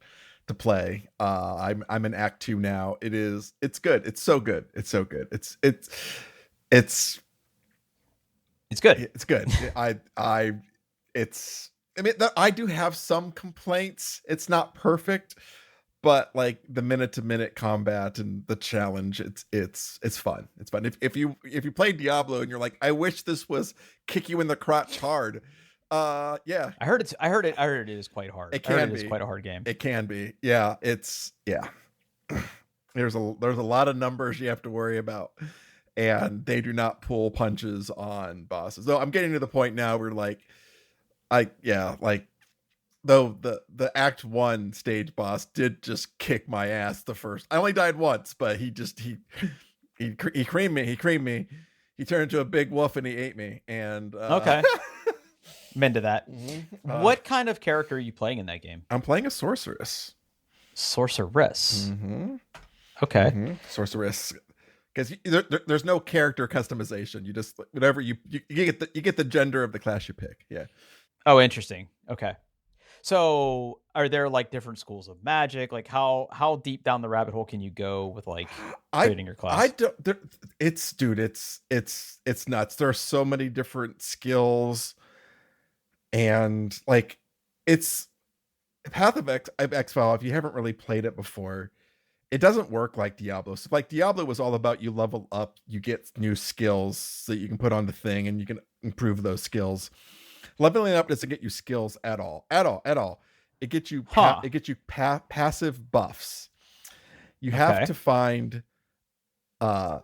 to play. I'm in Act 2 now. It's good. It's so good. It's good. I mean, I do have some complaints. It's not perfect, but like the minute-to-minute combat and the challenge, it's fun. It's fun. If you play Diablo and you're like, I wish this was kick you in the crotch hard. Yeah. I heard it is quite hard. It can be. It's quite a hard game. It can be. Yeah. There's a lot of numbers you have to worry about, and they do not pull punches on bosses. Though I'm getting to the point now where though the Act 1 stage boss did just kick my ass the first. I only died once, but he creamed me. He turned into a big wolf and he ate me. And okay. I'm into that. What kind of character are you playing in that game? I'm playing a sorceress. Sorceress. Mm-hmm. Okay. Mm-hmm. Sorceress. Because there's no character customization. You just whatever you get the gender of the class you pick. Yeah. Oh, interesting. Okay. So are there like different schools of magic? Like how deep down the rabbit hole can you go with like creating your class? It's nuts. There are so many different skills. And like it's Path of Exile, if you haven't really played it before, it doesn't work like Diablo. So like Diablo was all about you level up, you get new skills that you can put on the thing and you can improve those skills. Leveling up doesn't get you skills at all. It gets you passive buffs. You have to find you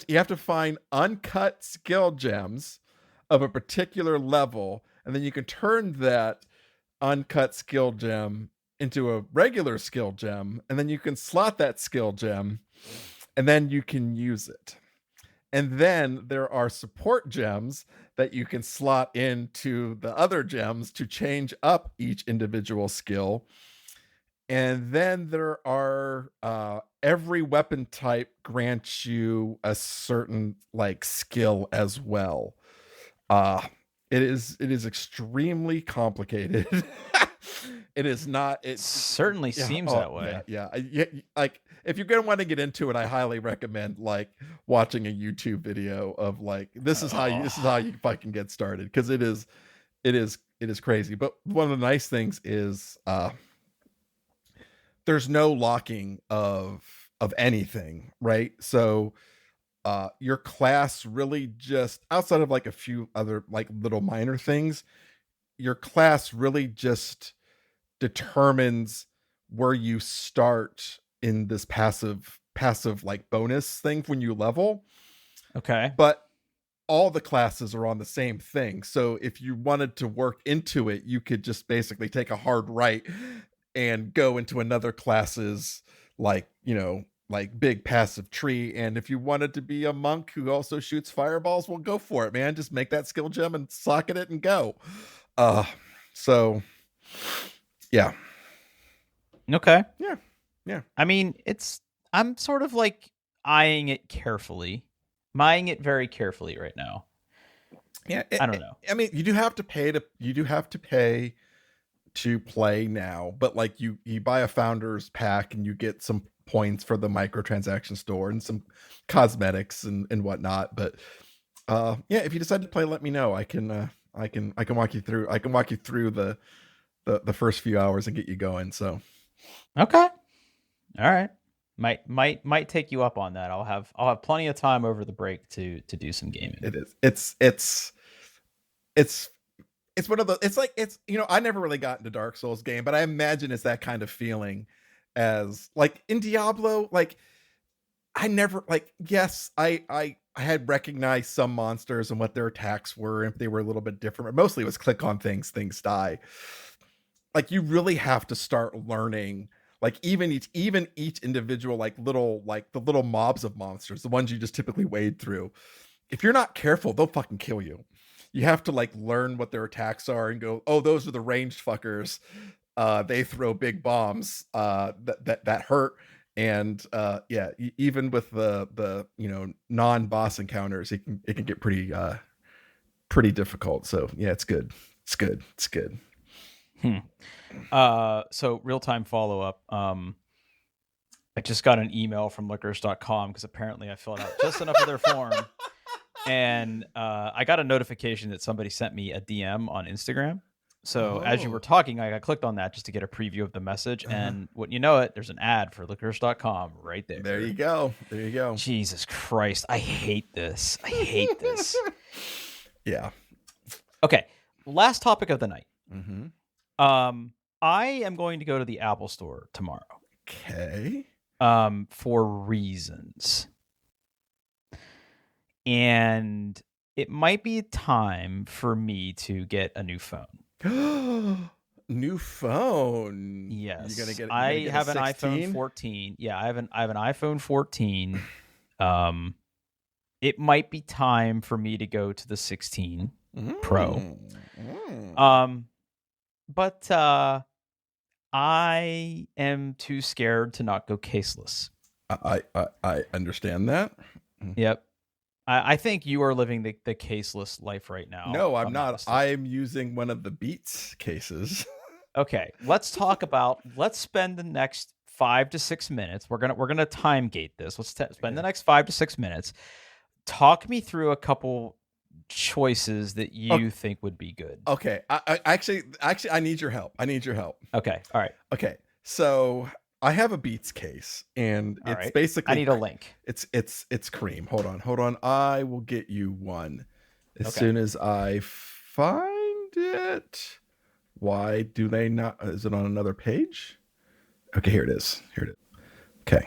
have to find uncut skill gems of a particular level, and then you can turn that uncut skill gem into a regular skill gem, and then you can slot that skill gem, and then you can use it. And then there are support gems that you can slot into the other gems to change up each individual skill. And then there are every weapon type grants you a certain like skill as well. Uh it is extremely complicated. It is not it Certainly yeah, seems oh that way. yeah, like if you're gonna want to get into it, I highly recommend like watching a YouTube video of like this is how you fucking get started, because it is crazy. But one of the nice things is there's no locking of anything, right? So your class really just, outside of like a few other like little minor things, your class really just determines where you start in this passive like bonus thing when you level. Okay. But all the classes are on the same thing. So if you wanted to work into it, you could just basically take a hard right and go into another class's like, like big passive tree. And if you wanted to be a monk who also shoots fireballs, well, go for it, man. Just make that skill gem and socket it and go. So yeah. Okay. Yeah. I mean, I'm sort of like eyeing it very carefully right now. Yeah. I don't know. I mean, you do have to pay to play now, but like you buy a founder's pack and you get some points for the microtransaction store and some cosmetics and whatnot. But yeah, if you decide to play, let me know. I can walk you through the first few hours and get you going. So Okay. All right. Might take you up on that. I'll have plenty of time over the break to do some gaming. it is. It's one of the, it's like, I never really got into Dark Souls game, but I imagine it's that kind of feeling as like in Diablo. Like I never, like, yes, I had recognized some monsters and what their attacks were, if they were a little bit different, but mostly it was click on things die. Like you really have to start learning, like even each individual, like the little mobs of monsters, the ones you just typically wade through. If you're not careful, they'll fucking kill you. You have to like learn what their attacks are and go, oh, those are the ranged fuckers. They throw big bombs that hurt. And yeah, even with the non-boss encounters, it can get pretty difficult. So yeah, it's good. So real-time follow-up. I just got an email from licorice.com because apparently I filled out just enough of their form. And I got a notification that somebody sent me a DM on Instagram. So as you were talking, I clicked on that just to get a preview of the message. And wouldn't you know it, there's an ad for licorice.com right there. There you go. Jesus Christ. I hate this. Yeah. Okay. Last topic of the night. Mm-hmm. I am going to go to the Apple Store tomorrow. Okay. For reasons. And it might be time for me to get a new phone. New phone. Yes. You're gonna get I have an 16? iPhone 14. Yeah, I have an iPhone 14. It might be time for me to go to the 16 Pro. But I am too scared to not go caseless. I understand that. Yep. I think you are living the caseless life right now. No, I'm not. I'm using one of the Beats cases. Okay, let's spend the next 5 to 6 minutes. We're gonna time gate this. Let's spend the next 5 to 6 minutes. Talk me through a couple choices that you think would be good. Okay, I actually I need your help. Okay, all right. Okay, so I have a Beats case, and All it's right. basically, I need a link. It's cream. Hold on. I will get you one as Okay. soon as I find it. Why do they not? Is it on another page? Okay, here it is. Okay,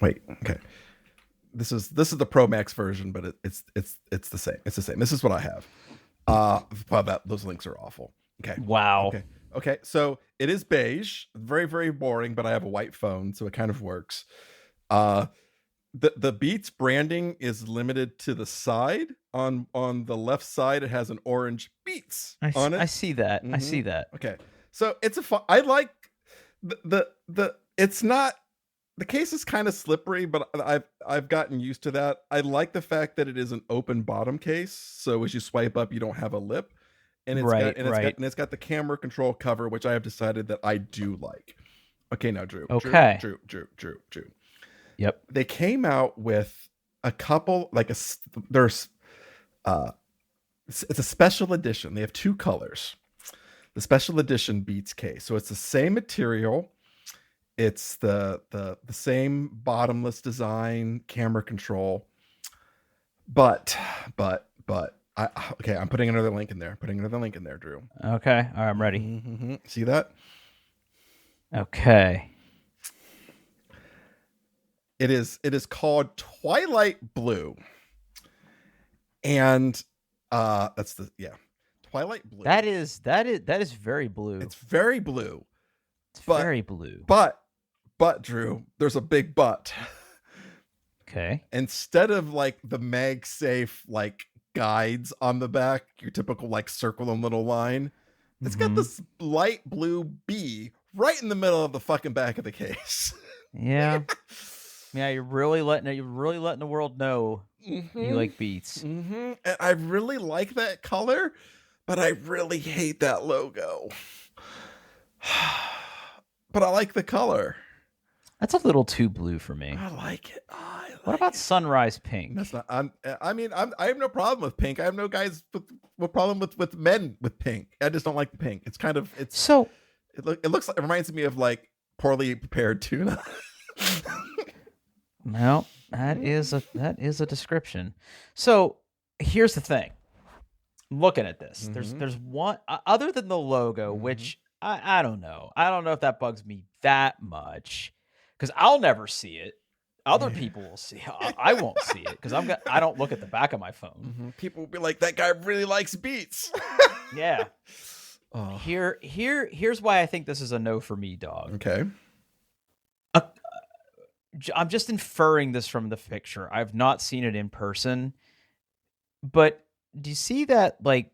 wait. Okay, this is the Pro Max version, but it's the same. It's the same. This is what I have. Well, those links are awful. Okay. Wow. Okay. So it is beige, very, very boring, but I have a white phone, so it kind of works. The Beats branding is limited to the side. On the left side, it has an orange Beats on it. I see that. Mm-hmm. I see that. Okay. So it's I like the it's not the case is kind of slippery, but I've gotten used to that. I like the fact that it is an open bottom case, so as you swipe up, you don't have a lip, and Right, right. it's got the camera control cover, which I have decided that I do like. Okay, now Okay. Drew. Yep. They came out with a couple there's it's a special edition. They have two colors. The special edition Beats case, so it's the same material. It's the same bottomless design, camera control, but I'm putting another link in there. Drew. Okay. All right, I'm ready. Mm-hmm. See that? Okay. It is called Twilight Blue, and that's Twilight Blue. That is very blue. It's very blue. It's very blue. But Drew, there's a big but. Okay. Instead of like the MagSafe like guides on the back, your typical like circle and little line, it's got this light blue B right in the middle of the fucking back of the case. Yeah. Yeah, you're really letting the world know you like Beats. And I really like that color, but I really hate that logo. But I like the color. That's a little too blue for me. I like it. What about sunrise pink? That's not. I have no problem with pink. I have no guys with problem with men with pink. I just don't like the pink. It's kind of So it looks like, it reminds me of like poorly prepared tuna. well, that is a description. So here's the thing. Looking at this, there's one other than the logo, which I don't know. I don't know if that bugs me that much because I'll never see it. Other people will see it. I won't see it because I don't look at the back of my phone. People will be like, that guy really likes Beats. Yeah. Here's why I think this is a no for me, dog. Okay. I'm just inferring this from the picture. I've not seen it in person, but do you see that like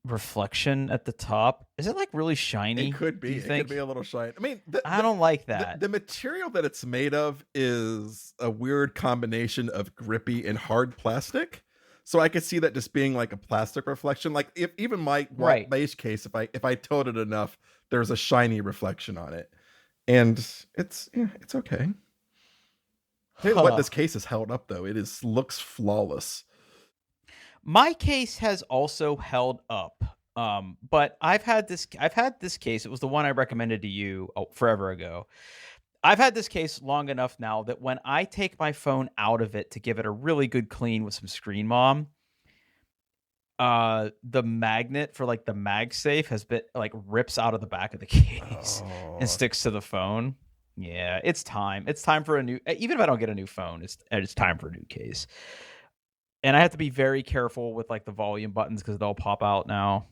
reflection at the top? Is it like really shiny? It could be. It could be a little shiny. I mean, I don't like that. The material that it's made of is a weird combination of grippy and hard plastic. So I could see that just being like a plastic reflection. Like if even my base case, if I tilt it enough, there's a shiny reflection on it, and it's okay. Tell you what, this case is held up though. It looks flawless. My case has also held up. But I've had this case. It was the one I recommended to you forever ago. I've had this case long enough now that when I take my phone out of it to give it a really good clean with some Screen Mom, the magnet for like the MagSafe has been like rips out of the back of the case and sticks to the phone. Yeah, it's time. It's time for a new. Even if I don't get a new phone, it's time for a new case. And I have to be very careful with like the volume buttons because they'll pop out now.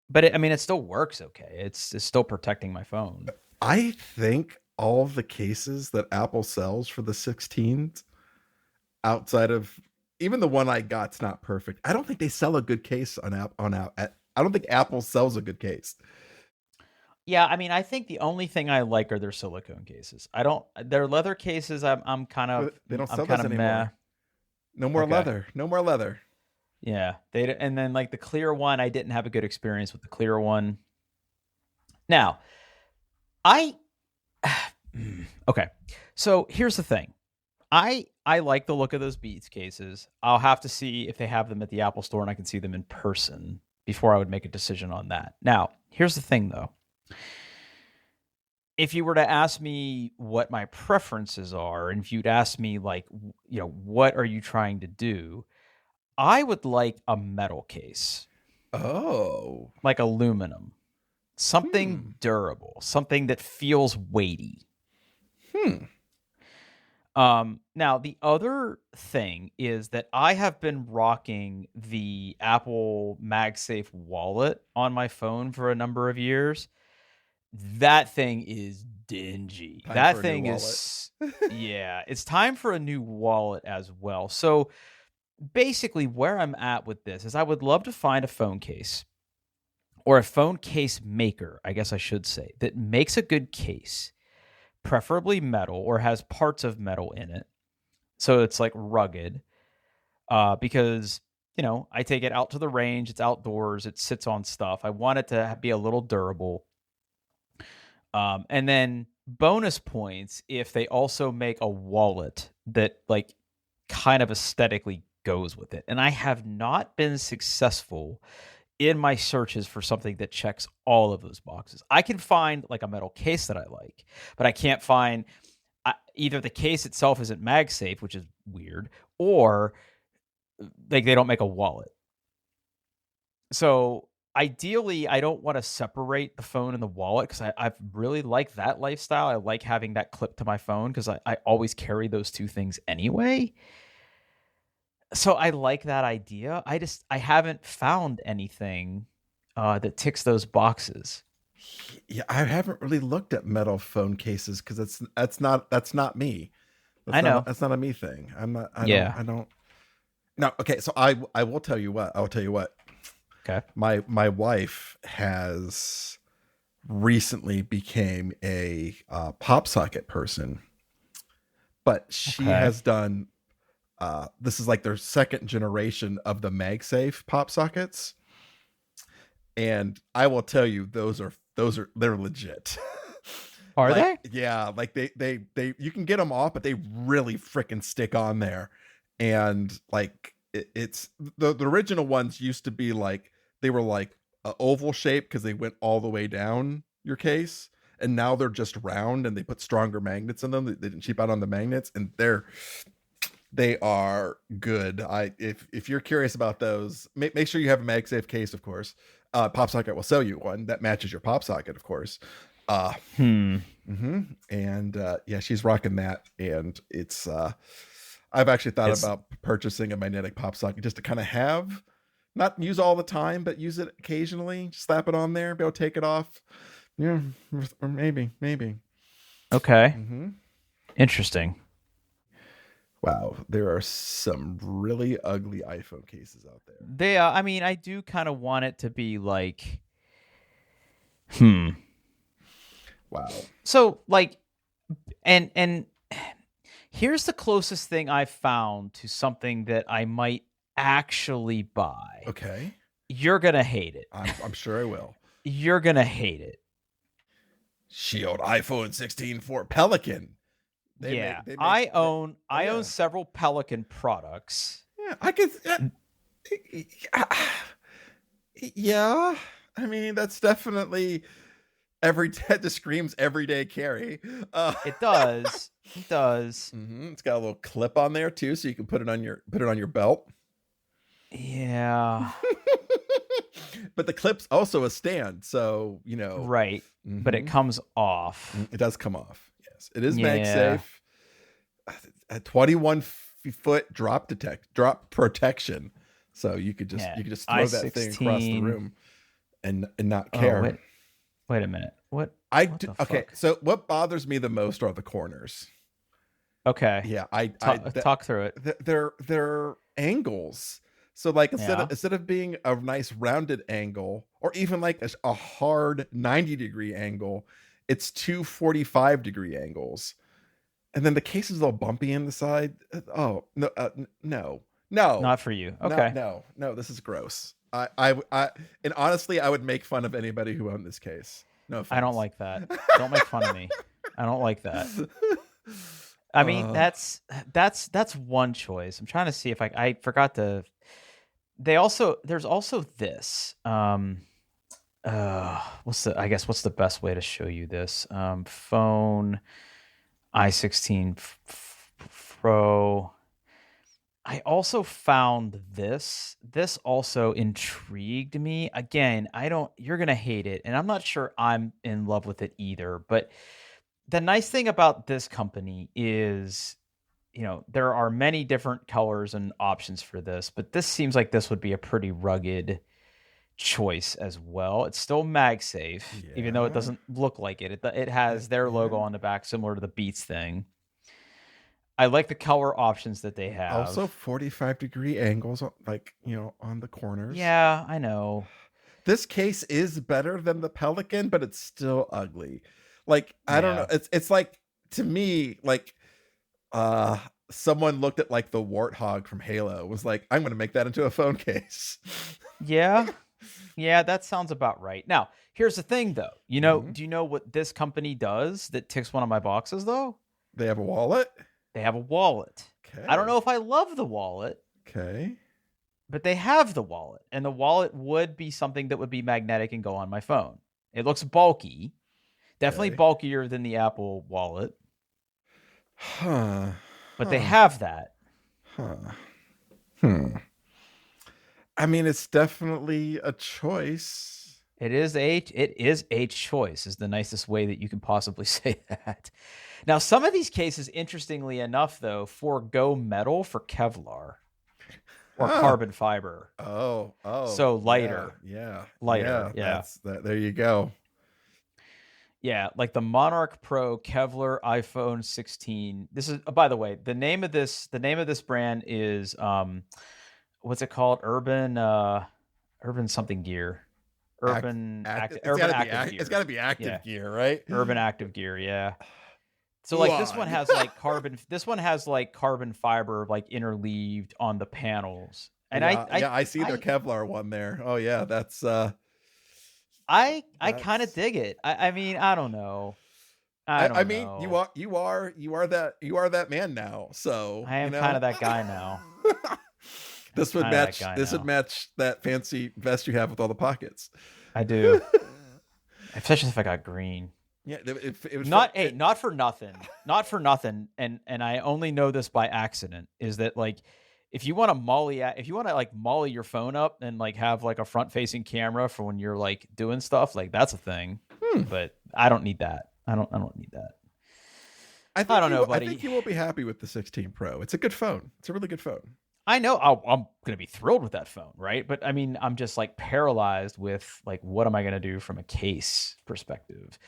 But it still works okay. It's still protecting my phone. I think all of the cases that Apple sells for the 16s, outside of even the one I got's not perfect. I don't think they sell a good case on app. I don't think Apple sells a good case. Yeah, I think the only thing I like are their silicone cases. Their leather cases. I'm kind of. They don't sell this anymore. Meh. No more leather. No more leather. Yeah, and then like the clear one, I didn't have a good experience with the clear one. Now, okay. So here's the thing. I like the look of those Beats cases. I'll have to see if they have them at the Apple Store and I can see them in person before I would make a decision on that. Now, here's the thing though. If you were to ask me what my preferences are, and if you'd ask me like, what are you trying to do? I would like a metal case. Oh. Like aluminum. Something durable. Something that feels weighty. Now, the other thing is that I have been rocking the Apple MagSafe wallet on my phone for a number of years. That thing is dingy. That thing is, yeah, it's time for a new wallet as well. So basically where I'm at with this is I would love to find a phone case or a phone case maker, I guess I should say, that makes a good case, preferably metal or has parts of metal in it. So it's like rugged, because, I take it out to the range, it's outdoors, it sits on stuff. I want it to be a little durable. And then bonus points if they also make a wallet that like kind of aesthetically goes with it. And I have not been successful in my searches for something that checks all of those boxes. I can find like a metal case that I like, but I can't find either the case itself isn't MagSafe, which is weird, or like they don't make a wallet. So ideally, I don't want to separate the phone and the wallet because I really like that lifestyle. I like having that clip to my phone because I always carry those two things anyway. So I like that idea. I haven't found anything that ticks those boxes. Yeah, I haven't really looked at metal phone cases because that's not me. I know. That's not a me thing. I'm not. Yeah. I don't. No. Okay. So I will tell you what. I'll tell you what. Okay. My wife has recently became a pop socket person, but she has done. This is like their second generation of the MagSafe pop sockets, and I will tell you they're legit. Are like, they? Yeah, like they you can get them off, but they really freaking stick on there, and like it's the original ones used to be like they were like an oval shape because they went all the way down your case, and now they're just round and they put stronger magnets in them. They didn't cheap out on the magnets, and they are good. If you're curious about those, make sure you have a MagSafe case, of course. Pop socket will sell you one that matches your pop socket, of course. And yeah, she's rocking that, and it's I've actually thought about purchasing a magnetic pop socket just to kind of have, not use all the time, but use it occasionally. Just slap it on there, be able to take it off. Yeah, or maybe. Okay. Interesting. Wow, there are some really ugly iPhone cases out there. I mean, I do kind of want it to be like, Wow. So like, and here's the closest thing I've found to something that I might actually buy. Okay. You're gonna hate it. I'm sure I will. You're gonna hate it. Shield iPhone 16 for Pelican. I own several Pelican products. Yeah, I could. Yeah, I mean that's definitely that just screams everyday carry. It does. It does. It's got a little clip on there too, so you can put it on your belt. Yeah. But the clip's also a stand, so right. But it comes off. It does come off. Yes, it is MagSafe. A 21-foot drop protection, so you could just throw that thing across the room and not care. Wait a minute. What? Okay, so what bothers me the most are the corners. Okay. Yeah, talk through it. They're angles. So like instead of being a nice rounded angle, or even like a hard 90-degree angle, it's two 45-degree angles. And then the case is all bumpy in the side. Oh, no. Not for you. Okay. No, this is gross. And honestly, I would make fun of anybody who owned this case. No offense. I don't like that. Don't make fun of me. I don't like that. I mean, that's one choice. I'm trying to see if I forgot to. There's also this. What's the best way to show you this? Phone i16 Pro. I also found this. This also intrigued me. Again, you're going to hate it, and I'm not sure I'm in love with it either. But the nice thing about this company is, there are many different colors and options for this, but this seems like this would be a pretty rugged choice as well. It's still MagSafe, even though it doesn't look like it. It has their logo on the back, similar to the Beats thing. I like the color options that they have. Also 45-degree angles, like, on the corners. Yeah, I know. this case is better than the Pelican, but it's still ugly. Like, I don't know. Yeah. It's like, to me, like, someone looked at like the warthog from Halo, was like, I'm going to make that into a phone case. Yeah. Yeah, that sounds about right. Now, here's the thing though. Mhm. Do you know what this company does that ticks one of my boxes though? They have a wallet. They have a wallet. Okay. I don't know if I love the wallet, Okay. but they have the wallet. And the wallet would be something that would be magnetic and go on my phone. It looks bulky. Definitely Okay. bulkier than the Apple wallet, Huh. but they have that. Huh. I mean, it's definitely a choice. It is a choice is the nicest way that you can possibly say that. Now, some of these cases, interestingly enough, though, forego metal for Kevlar or carbon fiber. Oh. So lighter. Yeah. Lighter, yeah. That's that. There you go. Yeah, like the Monarch Pro Kevlar iPhone 16. This is, by the way, the name of this brand is what's it called? Urban something gear. Urban active gear. It's got to be active gear, right? Urban active gear, yeah. So like this one has like carbon fiber like interleaved on the panels. And I see their Kevlar one there. Oh yeah, that's I kind of dig it. I mean, I don't know. I mean, know. you are that man now. So I am kind of that guy now. This would match that fancy vest you have with all the pockets. I do. Especially if I got green. Yeah, it was not for nothing. And I only know this by accident. Is that like if you want to like molly your phone up and like have like a front facing camera for when you're like doing stuff, like that's a thing. But I don't need that. I don't need that. I don't know, buddy. I think you will be happy with the 16 Pro. It's a good phone. It's a really good phone. I know I'm going to be thrilled with that phone, right? But I mean, I'm just like paralyzed with like, what am I going to do from a case perspective?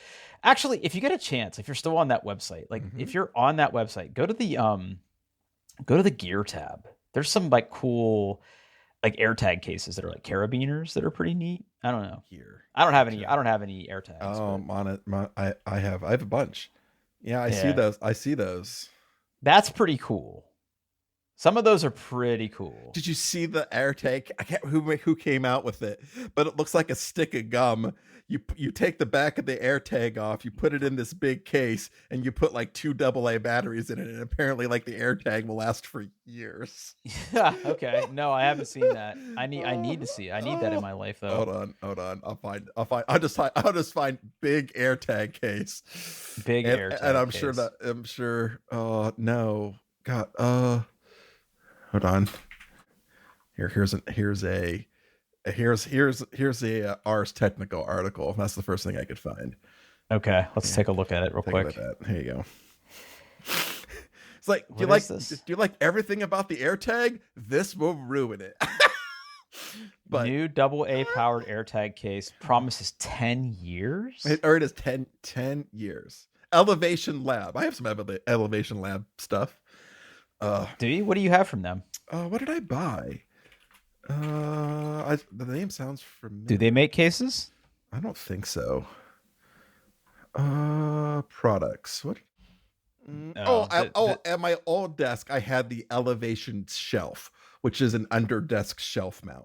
Actually, if you get a chance, if you're still on that website, like if you're on that website, go to the gear tab. There's some like cool like AirTag cases that are like carabiners that are pretty neat. I don't know. I don't have any AirTags. Oh, I'm on it. I have a bunch. Yeah, I see those. That's pretty cool. Some of those are pretty cool. Did you see the AirTag? I can't who came out with it, but it looks like a stick of gum. You take the back of the AirTag off, you put it in this big case, and you put like 2 AA batteries in it, and apparently like the AirTag will last for years. Yeah. Okay. No, I haven't seen that. I need to see it. I need that in my life though. Hold on. I'll just find big AirTag case. Big AirTag. And I'm sure. Oh no. God. Hold on. Here's a Ars Technical article. That's the first thing I could find. Okay, let's take a look at it real quick. Here you go. It's like, do you like everything about the AirTag? This will ruin it. But new AA powered AirTag case promises 10 years. It is 10 years. Elevation Lab. I have some Elevation Lab stuff. Do you? What do you have from them? What did I buy? The name sounds familiar. Do they make cases? I don't think so. Products. What? At my old desk, I had the Elevation Shelf, which is an under desk shelf mount.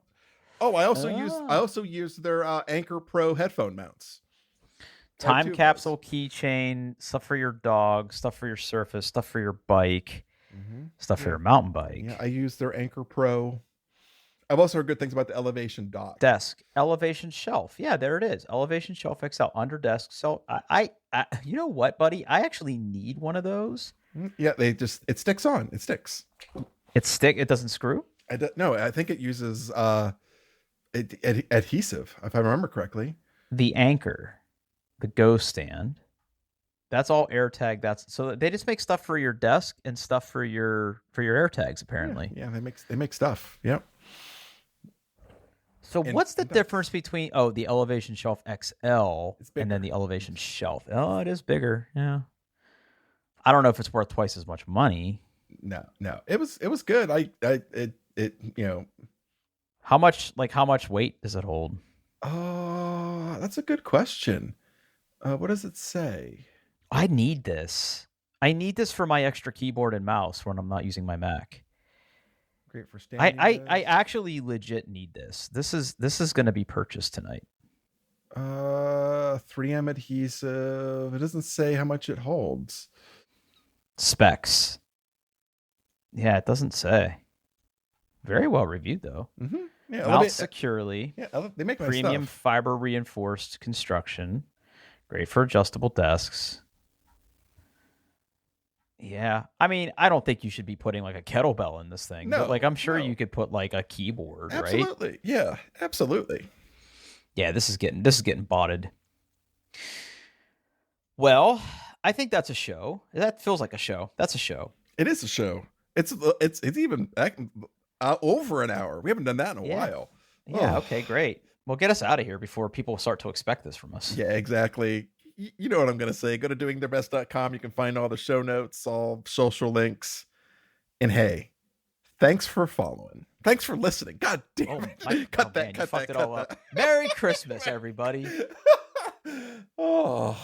Oh, I also used their Anchor Pro headphone mounts. Time capsule keychain, stuff for your dog, stuff for your Surface, stuff for your bike. Stuff for your mountain bike. Yeah, I use their Anchor Pro. I've also heard good things about the Elevation Dock. Desk. Elevation Shelf. Yeah, there it is. Elevation Shelf XL. Under desk. So I you know what, buddy? I actually need one of those. Yeah, it sticks on. It sticks. It doesn't screw? No, I think it uses adhesive, if I remember correctly. The Anchor. The Go Stand. That's all AirTag. So they just make stuff for your desk and stuff for your AirTags apparently. Yeah, they make stuff. Yep. So what's the difference between the Elevation Shelf XL and then the Elevation Shelf? Oh, it is bigger. Yeah. I don't know if it's worth twice as much money. No. It was good. It How much weight does it hold? Oh, that's a good question. What does it say? I need this. I need this for my extra keyboard and mouse when I'm not using my Mac. Great for I standing I, I desk. actually legit need this. This is going to be purchased tonight. 3M adhesive. It doesn't say how much it holds. Specs. Yeah, it doesn't say. Very well reviewed though. Mm-hmm. Yeah, Mount securely. Yeah, they make nice Premium stuff. fiber reinforced construction. Great for adjustable desks. Yeah. I mean, I don't think you should be putting like a kettlebell in this thing, but like No, I'm sure no. you could put like a keyboard, right? Absolutely. Yeah, absolutely. Yeah, this is getting botted. Well, I think that's a show. That feels like a show. That's a show. It is a show. It's even over an hour. We haven't done that in a while. Yeah, Oh, okay, great. Well, get us out of here before people start to expect this from us. yeah, exactly. You know what I'm going to say. Go to doingtheirbest.com. You can find all the show notes, all social links. And hey, thanks for following. Thanks for listening. God damn it. Cut that, cut that, cut all that. up. Merry Christmas, everybody. Oh.